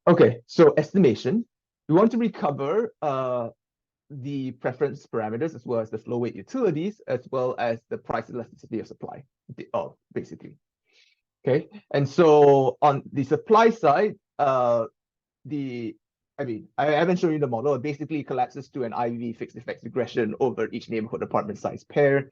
Okay, so estimation. We want to recover the preference parameters as well as the flow weight utilities as well as the price elasticity of supply, basically. Okay, and so on the supply side, I haven't shown you the model. It basically collapses to an IV fixed effects regression over each neighborhood apartment size pair.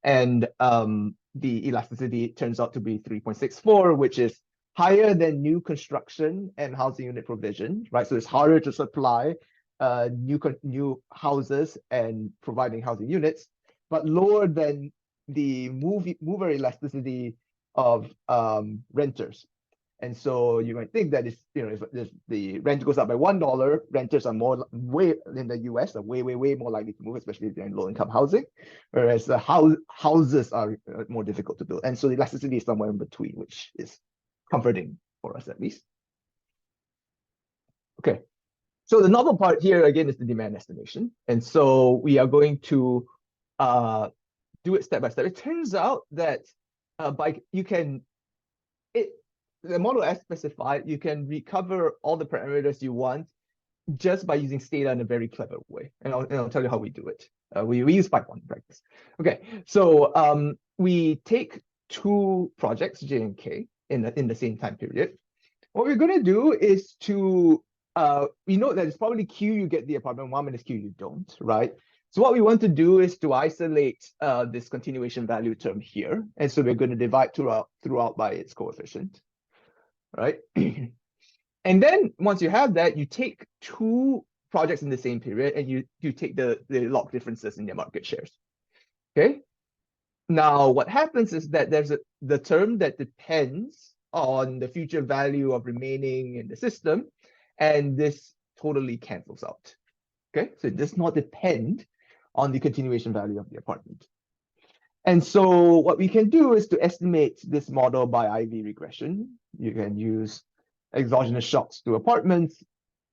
And the elasticity turns out to be 3.64, which is higher than new construction and housing unit provision, right? So it's harder to supply new houses and providing housing units, but lower than the mover elasticity of renters. And so you might think that if the rent goes up by $1, renters are way in the US are way more likely to move, especially if they're in low-income housing, whereas the houses are more difficult to build. And so the elasticity is somewhere in between, which is comforting for us at least. Okay, so the novel part here again is the demand estimation, and so we are going to do it step by step. It turns out that the model as specified, you can recover all the parameters you want just by using Stata in a very clever way. And I'll tell you how we do it. We use Python in practice. Okay, so we take two projects, J and K, in the same time period. What we're going to do is we know that it's probably Q you get the apartment 1 minus Q you don't, right? So what we want to do is to isolate this continuation value term here. And so we're going to divide throughout by its coefficient. Right? And then once you have that, you take two projects in the same period and you take the log differences in their market shares. Okay. Now what happens is that there's the term that depends on the future value of remaining in the system, and this totally cancels out. Okay, so it does not depend on the continuation value of the apartment. And so what we can do is to estimate this model by IV regression. You can use exogenous shocks to apartments.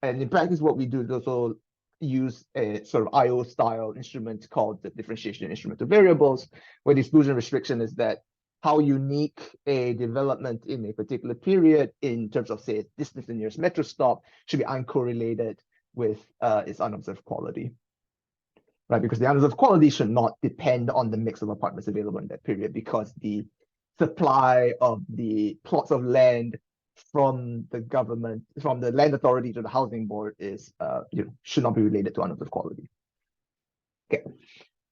And in practice, what we do is also use a sort of IO style instrument called the differentiation instrument of variables, where the exclusion restriction is that how unique a development in a particular period in terms of, say, its distance to the nearest metro stop should be uncorrelated with its unobserved quality. Right, because the unobserved quality should not depend on the mix of apartments available in that period, because the supply of the plots of land from the government, from the land authority to the housing board is, should not be related to unobserved quality. Okay,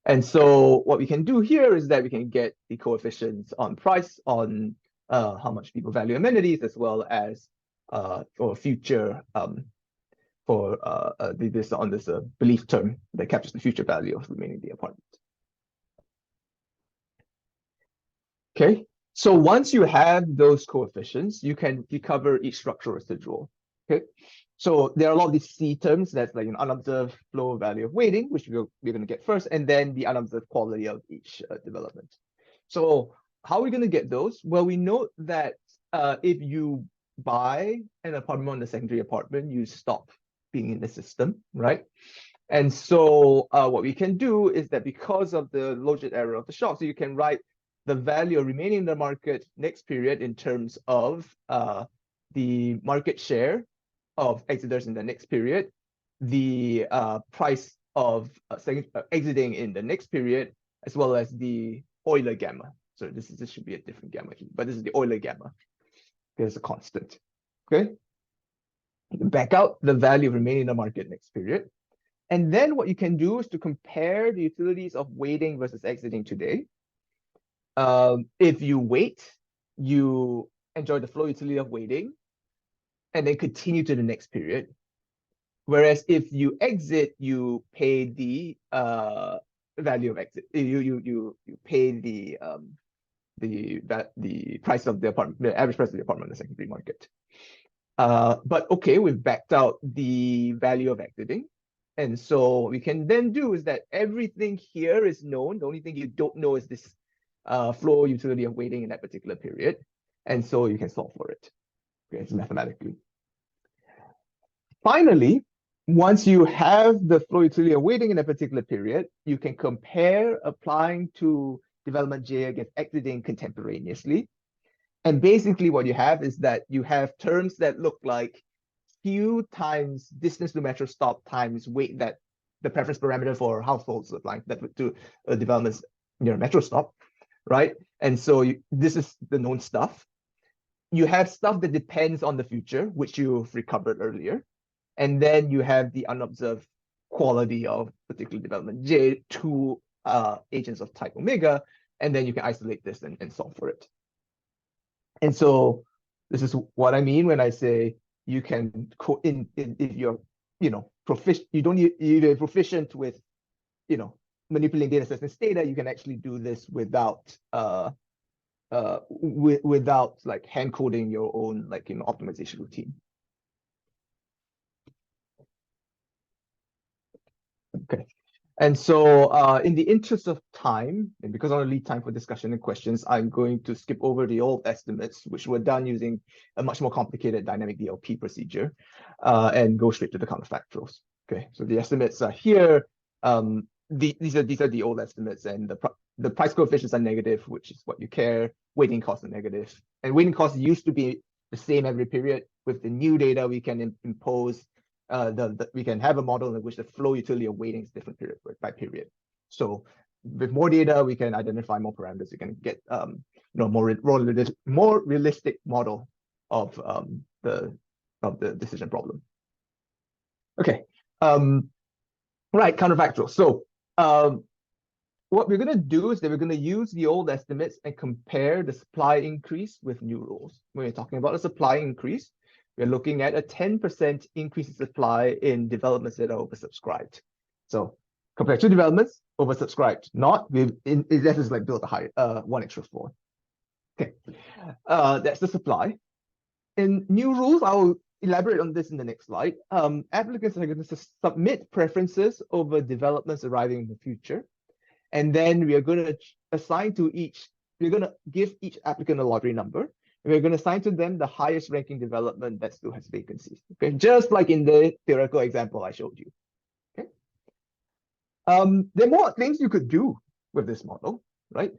and so what we can do here is that we can get the coefficients on price, on how much people value amenities, as well as for future this belief term that captures the future value of remaining the apartment. Okay, so once you have those coefficients, you can recover each structural residual. Okay, so there are a lot of these C terms. That's like an unobserved flow value of weighting, which we're going to get first, and then the unobserved quality of each development. So how are we going to get those? Well, we know that if you buy an apartment on the secondary apartment, you stop being in the system, right? And so what we can do is that because of the logit error of the shock, so you can write the value remaining in the market next period in terms of the market share of exiters in the next period the price of exiting in the next period, as well as the Euler gamma. So this should be a different gamma here, but this is the Euler gamma. There's a constant. Okay. Back out the value remaining in the market next period. And then what you can do is to compare the utilities of waiting versus exiting today. If you wait, you enjoy the flow utility of waiting and then continue to the next period. Whereas if you exit, you pay the value of exit. You pay the price of the apartment, the average price of the apartment in the secondary market. But okay, we've backed out the value of exiting. And so what we can then do is that everything here is known. The only thing you don't know is this flow utility of waiting in that particular period. And so you can solve for it. Okay, it's mathematically. Finally, once you have the flow utility of waiting in a particular period, you can compare applying to development J against exiting contemporaneously. And basically what you have is that you have terms that look like Q times distance to metro stop times weight, that the preference parameter for households applying that to developments near a metro stop, right? And so this is the known stuff. You have stuff that depends on the future, which you've recovered earlier. And then you have the unobserved quality of particular development J to agents of type omega, and then you can isolate this and solve for it. And so this is what I mean when I say you can if you're proficient, you don't need you're proficient with manipulating data sets and data, you can actually do this without without like hand coding your own optimization routine. Okay. And so in the interest of time, and because I want to leave time for discussion and questions, I'm going to skip over the old estimates, which were done using a much more complicated dynamic DLP procedure, and go straight to the counterfactuals. Okay, so the estimates are here. These are the old estimates, and the price coefficients are negative, which is what you care. Waiting costs are negative, and waiting costs used to be the same every period. With the new data, we can impose we can have a model in which the flow utility of waiting is different period by period. So with more data, we can identify more parameters. We can get more realistic model of the decision problem. Okay, right, counterfactual. So what we're going to do is that we're going to use the old estimates and compare the supply increase with new rules. When we're talking about a supply increase, we're looking at a 10% increase in supply in developments that are oversubscribed. So compared to developments, oversubscribed, not with that is like build a higher one extra floor. Okay, that's the supply. In new rules, I will elaborate on this in the next slide. Applicants are going to submit preferences over developments arriving in the future. And then we are going to assign to each, we're going to give each applicant a lottery number. We're going to assign to them the highest ranking development that still has vacancies. Okay, just like in the theoretical example I showed you. Okay. There are more things you could do with this model, right?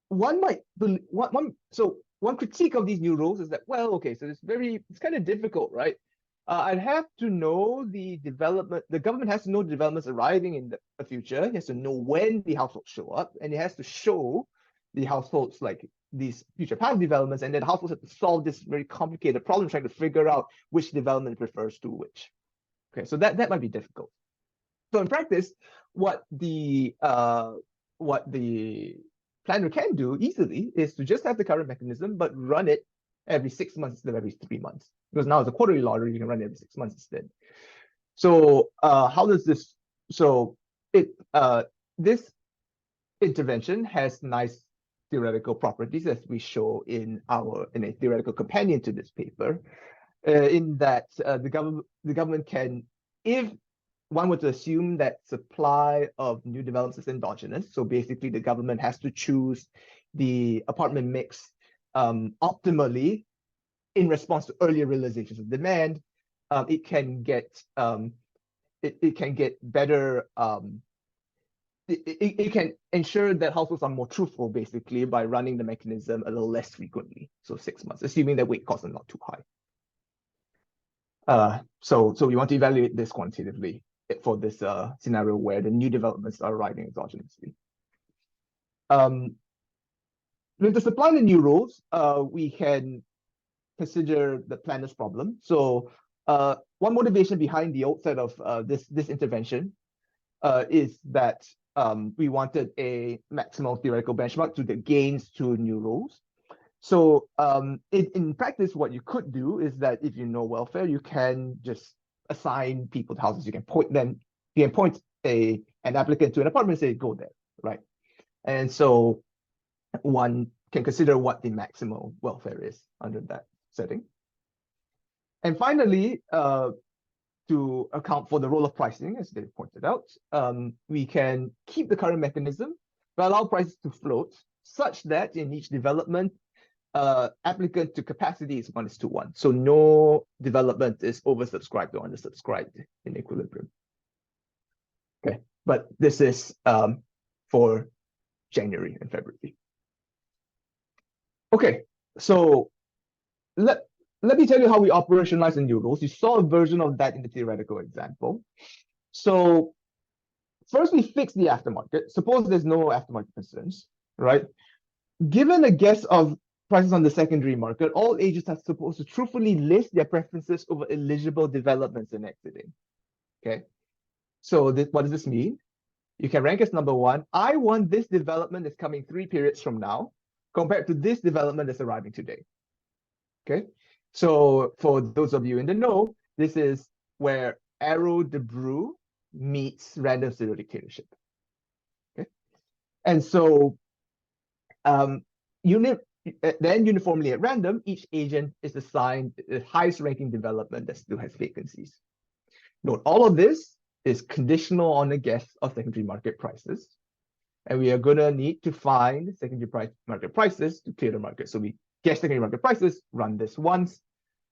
One critique of these new rules is that, well, okay, so it's kind of difficult, right? I'd have to know the government has to know the developments arriving in the future. It has to know when the households show up, and it has to show the households like these future path developments, and then households have to solve this very complicated problem trying to figure out which development refers to which. Okay, so that might be difficult. So in practice, what the planner can do easily is to just have the current mechanism, but run it every 6 months instead of every 3 months. Because now it's a quarterly lottery, you can run it every 6 months instead. So how does this? So this intervention has nice theoretical properties, as we show in a theoretical companion to this paper, in that the government can, if one were to assume that supply of new developments is endogenous, so basically the government has to choose the apartment mix optimally in response to earlier realizations of demand, it can get better. It can ensure that households are more truthful, basically, by running the mechanism a little less frequently, so 6 months, assuming that wait costs are not too high. So we want to evaluate this quantitatively for this scenario where the new developments are arriving exogenously. With the supply and the new rules, we can consider the planner's problem. So one motivation behind the outset of this intervention is that we wanted a maximal theoretical benchmark to the gains to new rules. So in practice, what you could do is that if you know welfare, you can just assign people to houses. You can point them, you can point an applicant to an apartment and say, go there, right? And so one can consider what the maximal welfare is under that setting. And finally, to account for the role of pricing, as Dave pointed out, we can keep the current mechanism, but allow prices to float such that in each development, applicant to capacity is 1:1. So no development is oversubscribed or undersubscribed in equilibrium. Okay, but this is for January and February. Okay, so let me tell you how we operationalize the new rules. You saw a version of that in the theoretical example. So first we fix the aftermarket. Suppose there's no aftermarket concerns, right? Given a guess of prices on the secondary market, all agents are supposed to truthfully list their preferences over eligible developments in exiting. Okay, so what does this mean? You can rank as number one. I want this development that's coming 3 periods from now, compared to this development that's arriving today. Okay, so for those of you in the know, this is where AREUEA meets random serial dictatorship. Okay, and so then uniformly at random, each agent is assigned the highest ranking development that still has vacancies. Note, all of this is conditional on a guess of secondary market prices. And we are going to need to find secondary market prices to clear the market. So we guess secondary market prices, run this once,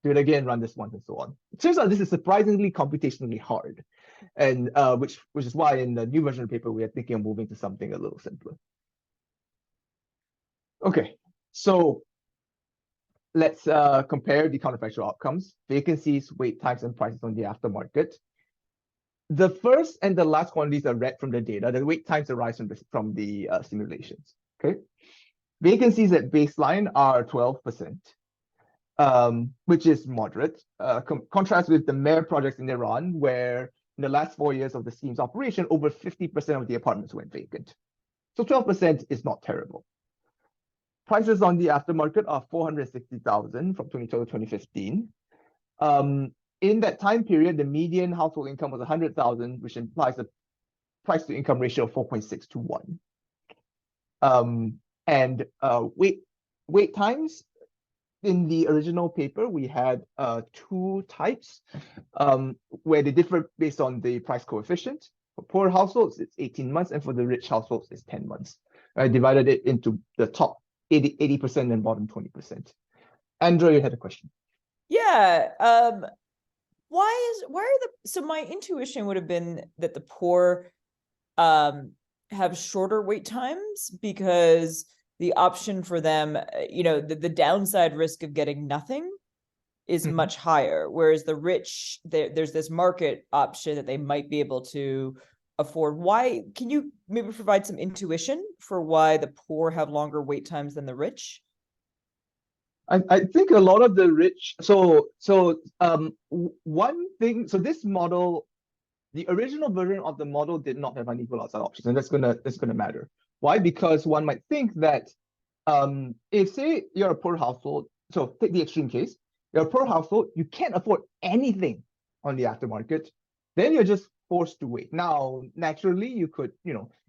do it again, run this once, and so on. It turns out this is surprisingly computationally hard, and which is why in the new version of the paper, we are thinking of moving to something a little simpler. Okay, so let's compare the counterfactual outcomes, vacancies, wait times, and prices on the aftermarket. The first and the last quantities are read from the data. The wait times arise from the simulations. Okay, vacancies at baseline are 12%, which is moderate. Contrast with the mayor projects in Iran, where in the last 4 years of the scheme's operation, over 50% of the apartments went vacant. So 12% is not terrible. Prices on the aftermarket are 460,000 from 2012 to 2015. In that time period, the median household income was 100,000, which implies a price to income ratio of 4.6 to 1. And wait times, in the original paper, we had 2 types where they differ based on the price coefficient. For poor households, it's 18 months, and for the rich households, it's 10 months. I divided it into the top 80% and bottom 20%. Andrew, you had a question. Yeah. So my intuition would have been that the poor have shorter wait times because the option for them, the downside risk of getting nothing is much higher, whereas the rich, there's this market option that they might be able to afford. Why? Can you maybe provide some intuition for why the poor have longer wait times than the rich? I think a lot of the rich, one thing, so this model, the original version of the model did not have unequal outside options, and that's gonna matter. Why? Because one might think that if, say, you're a poor household, so take the extreme case, you're a poor household, you can't afford anything on the aftermarket, then you're just forced to wait. Now, naturally, you could,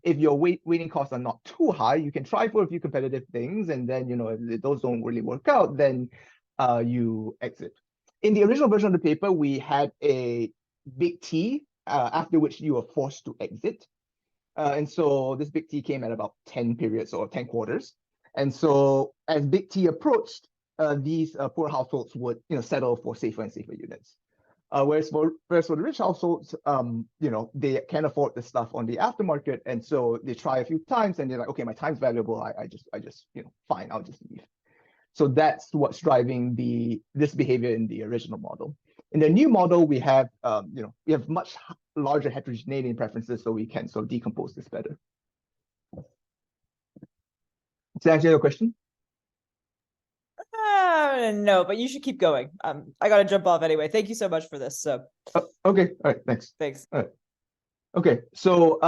if your waiting costs are not too high, you can try for a few competitive things, and then, if those don't really work out, then you exit. In the original version of the paper, we had a big T, after which you were forced to exit. And so this big T came at about 10 periods or 10 quarters. And so as big T approached, these poor households would settle for safer and safer units. Whereas for the rich households, they can afford the stuff on the aftermarket, and so they try a few times, and they're like, okay, my time's valuable. I just fine, I'll just leave. So that's what's driving this behavior in the original model. In the new model, we have we have much larger heterogeneity in preferences, so we can sort of decompose this better. Does that answer your question? No, but you should keep going. I gotta jump off anyway. Thank you so much for this. So okay, all right, thanks. thanks. All right. Okay, so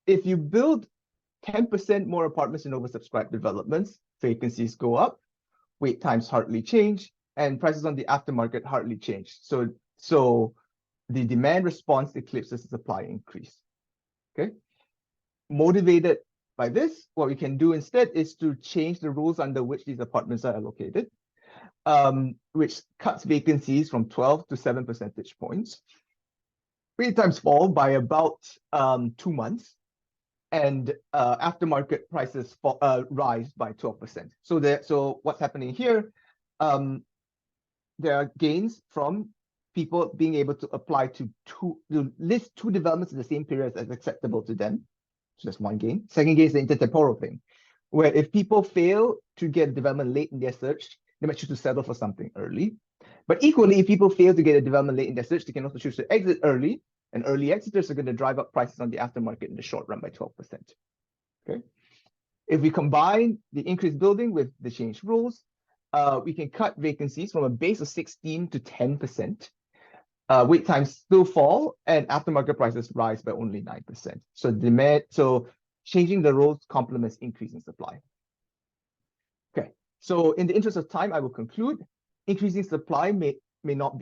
if you build 10% more apartments in oversubscribed developments, vacancies go up, wait times hardly change, and prices on the aftermarket hardly change. So the demand response eclipses the supply increase. Okay. Motivated by this, what we can do instead is to change the rules under which these apartments are allocated, which cuts vacancies from 12 to 7 percentage points. Wait times fall by about 2 months, and aftermarket prices rise by 12%. So what's happening here? There are gains from people being able to apply to list two developments in the same period as acceptable to them. So that's one gain. Second gain is the intertemporal thing, where if people fail to get development late in their search, they might choose to settle for something early. But equally, if people fail to get a development late in their search, they can also choose to exit early, and early exiters are going to drive up prices on the aftermarket in the short run by 12%. Okay. If we combine the increased building with the changed rules, we can cut vacancies from a base of 16 to 10%. Wait times still fall, and aftermarket prices rise by only 9%. So changing the rules complements increasing supply. Okay, so in the interest of time, I will conclude. Increasing supply may not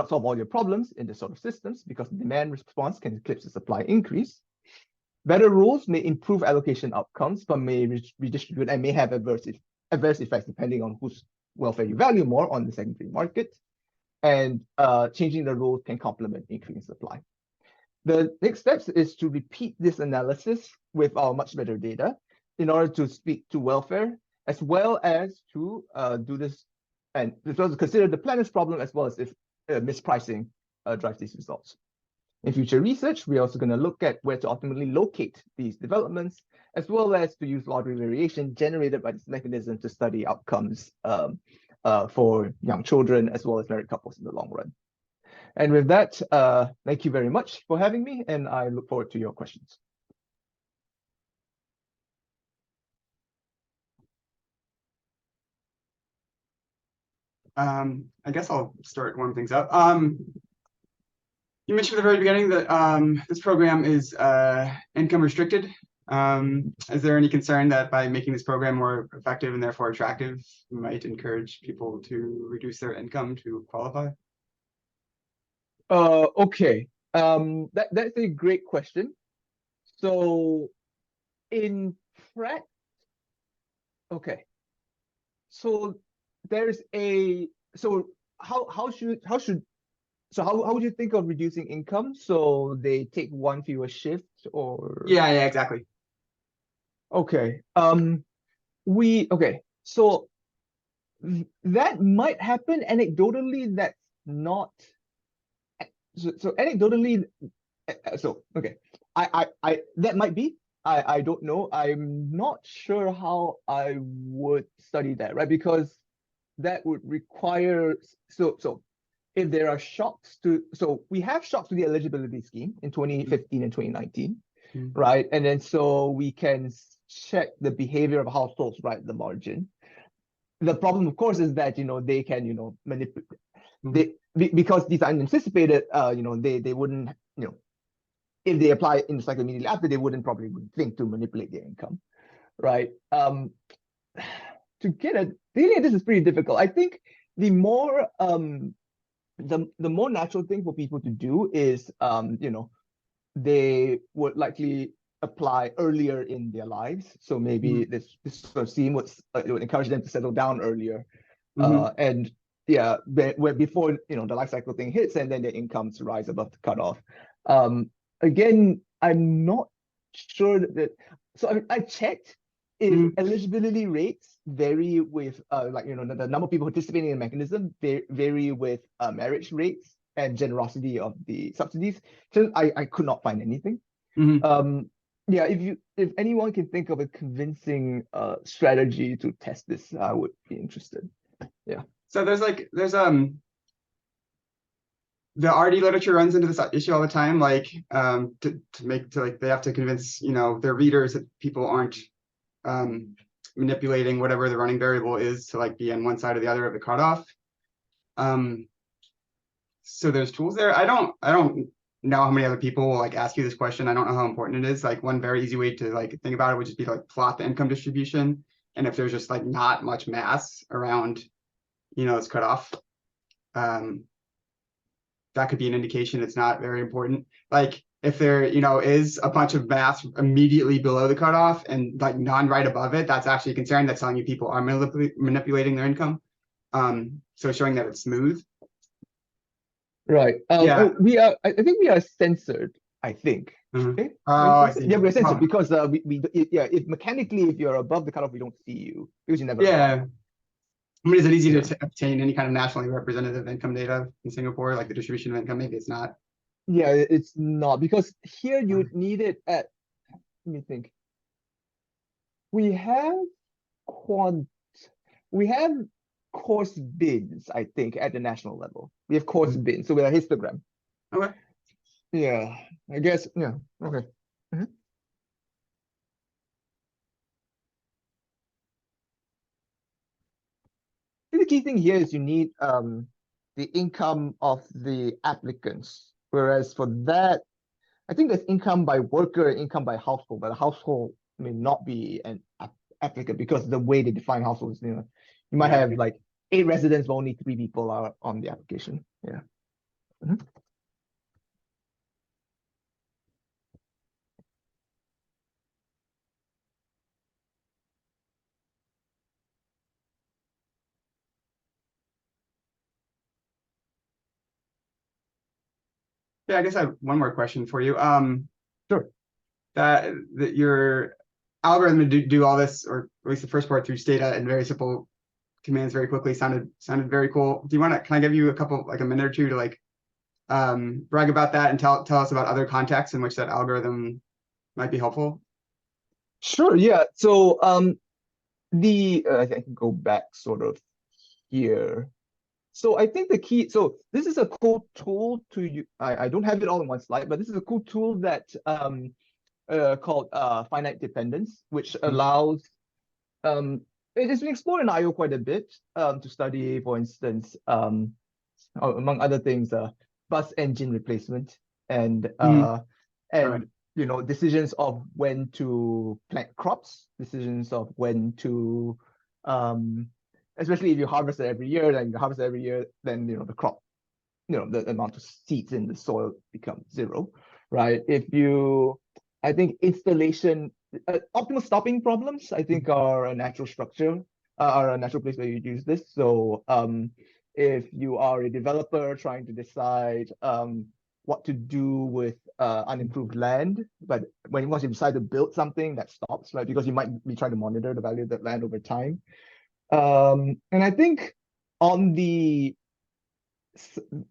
solve all your problems in this sort of systems, because the demand response can eclipse the supply increase. Better rules may improve allocation outcomes, but may redistribute and may have adverse effects depending on whose welfare you value more on the secondary market. And changing the rules can complement increasing supply. The next steps is to repeat this analysis with our much better data in order to speak to welfare, as well as to do this, and as well as consider the planner's problem, as well as if mispricing drives these results. In future research, we're also going to look at where to ultimately locate these developments, as well as to use lottery variation generated by this mechanism to study outcomes for young children, as well as married couples in the long run. And with that, thank you very much for having me, and I look forward to your questions. I guess I'll start warming things up. You mentioned at the very beginning that this program is income restricted. Is there any concern that by making this program more effective and therefore attractive, you might encourage people to reduce their income to qualify? Okay, that's a great question. So in okay, so there's a how would you think of reducing income? So they take one fewer shift, or yeah, exactly. Okay. So that might happen anecdotally. That's not so anecdotally. Okay. I that might be. I don't know. I'm not sure how I would study that, right? Because that would require so if there are shocks to we have shocks to the eligibility scheme in 2015 and 2019, right? And then so we can check the behavior of households right at the margin. The problem, of course, is that they can manipulate because these are unanticipated. They wouldn't if they apply in the cycle immediately after, they wouldn't probably think to manipulate their income, right? To get a feeling this is pretty difficult. I think the more the more natural thing for people to do is they would likely apply earlier in their lives. So maybe this sort of scheme would encourage them to settle down earlier, and yeah, where before the life cycle thing hits, and then their incomes rise above the cutoff. Again, I'm not sure that. So I checked if eligibility rates vary with the number of people participating in the mechanism vary with marriage rates and generosity of the subsidies. So I could not find anything. Yeah, if anyone can think of a convincing strategy to test this, I would be interested. Yeah. So there's the RD literature runs into this issue all the time, like they have to convince, you know, their readers that people aren't manipulating whatever the running variable is to like be on one side or the other of the cutoff. So there's tools there. I don't know how many other people will like ask you this question. I don't know how important it is. Like one very easy way to like think about it would just be to like plot the income distribution. And if there's just like not much mass around, you know, it's cutoff, that could be an indication it's not very important. Like if there, you know, is a bunch of mass immediately below the cutoff and like none right above it, that's actually a concern. That's telling you people are manipulating their income. So showing that it's smooth. Right. Yeah. I think we are censored, I think. Okay? Oh, I see. Yeah, we're censored Oh. because if mechanically, if you're above the cutoff, we don't see you because you never. Yeah. I mean, is it easy to obtain any kind of nationally representative income data in Singapore, like the distribution of income? Maybe it's not. Yeah, it's not, because here you would need it at, let me think. We have course bins, I think, at the national level. We have course bins, so we have a histogram. Okay. Yeah, I guess, yeah, okay. The key thing here is you need the income of the applicants. Whereas for that, I think there's income by worker and income by household, but a household may not be an applicant because the way they define households, you know, you might have like 8 residents, but only 3 people are on the application. Yeah. Yeah, I guess I have one more question for you. Sure. That your algorithm to do all this, or at least the first part through Stata and very simple commands very quickly sounded very cool. Do you want to, can I give you a minute or two to like brag about that and tell us about other contexts in which that algorithm might be helpful? Sure, yeah. So I can go back sort of here. So I think the key, so this is a cool tool to you. I don't have it all in one slide, but this is a cool tool that called finite dependence, which allows it has been explored in IO quite a bit to study, for instance, among other things, bus engine replacement and you know, decisions of when to plant crops, decisions of when to especially if you harvest it every year, then you harvest it every year, then you know the crop, you know, the amount of seeds in the soil becomes 0, right? I think installation, optimal stopping problems, I think are a natural structure, are a natural place where you use this. So if you are a developer trying to decide what to do with unimproved land, but once you decide to build something, that stops, right? Because you might be trying to monitor the value of that land over time. And I think on the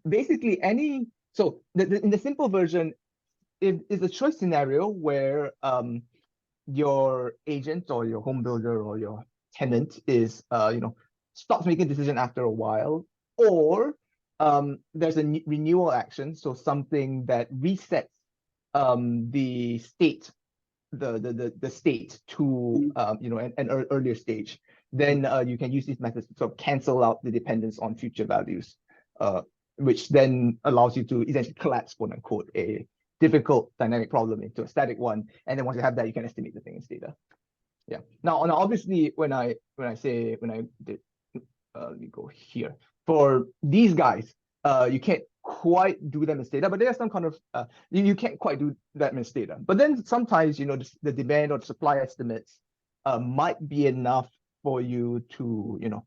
basically in the simple version, it is a choice scenario where your agent or your home builder or your tenant is you know, stops making a decision after a while, or there's a renewal action, so something that resets the state, the state to you know, an earlier stage. Then you can use these methods to sort of cancel out the dependence on future values, which then allows you to essentially collapse, quote unquote, a difficult dynamic problem into a static one. And then once you have that, you can estimate the thing in Stata. Yeah. Now, obviously, when I did, let me go here. For these guys, you can't quite do them in Stata, but there's some kind of you can't quite do that in Stata. But then sometimes, you know, the demand or the supply estimates might be enough for you to, you know,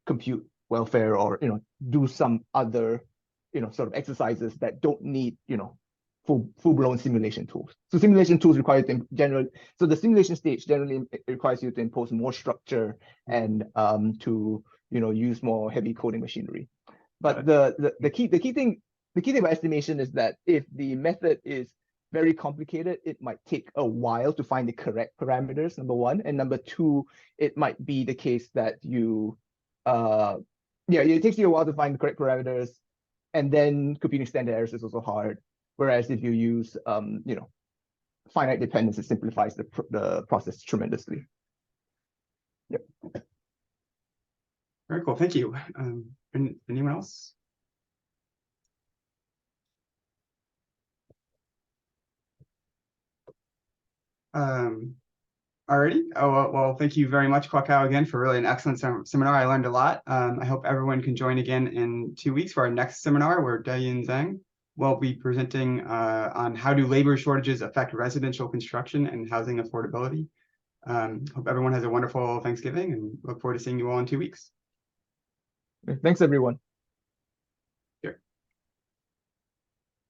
compute welfare or, you know, do some other, you know, sort of exercises that don't need, you know, full-blown simulation tools. So simulation tools require so the simulation stage generally requires you to impose more structure and to, you know, use more heavy coding machinery. But the key thing about estimation is that if the method is very complicated, it might take a while to find the correct parameters, number one. And number two, it might be the case that it takes you a while to find the correct parameters. And then computing standard errors is also hard. Whereas if you use, finite dependence, it simplifies the process tremendously. Yep. Very cool. Thank you. Anyone else? Alrighty. Oh, well, thank you very much, Kwok again, for really an excellent seminar. I learned a lot. I hope everyone can join again in 2 weeks for our next seminar, where Daeyoon Zhang will be presenting on how do labor shortages affect residential construction and housing affordability. Hope everyone has a wonderful Thanksgiving and look forward to seeing you all in 2 weeks. Thanks, everyone.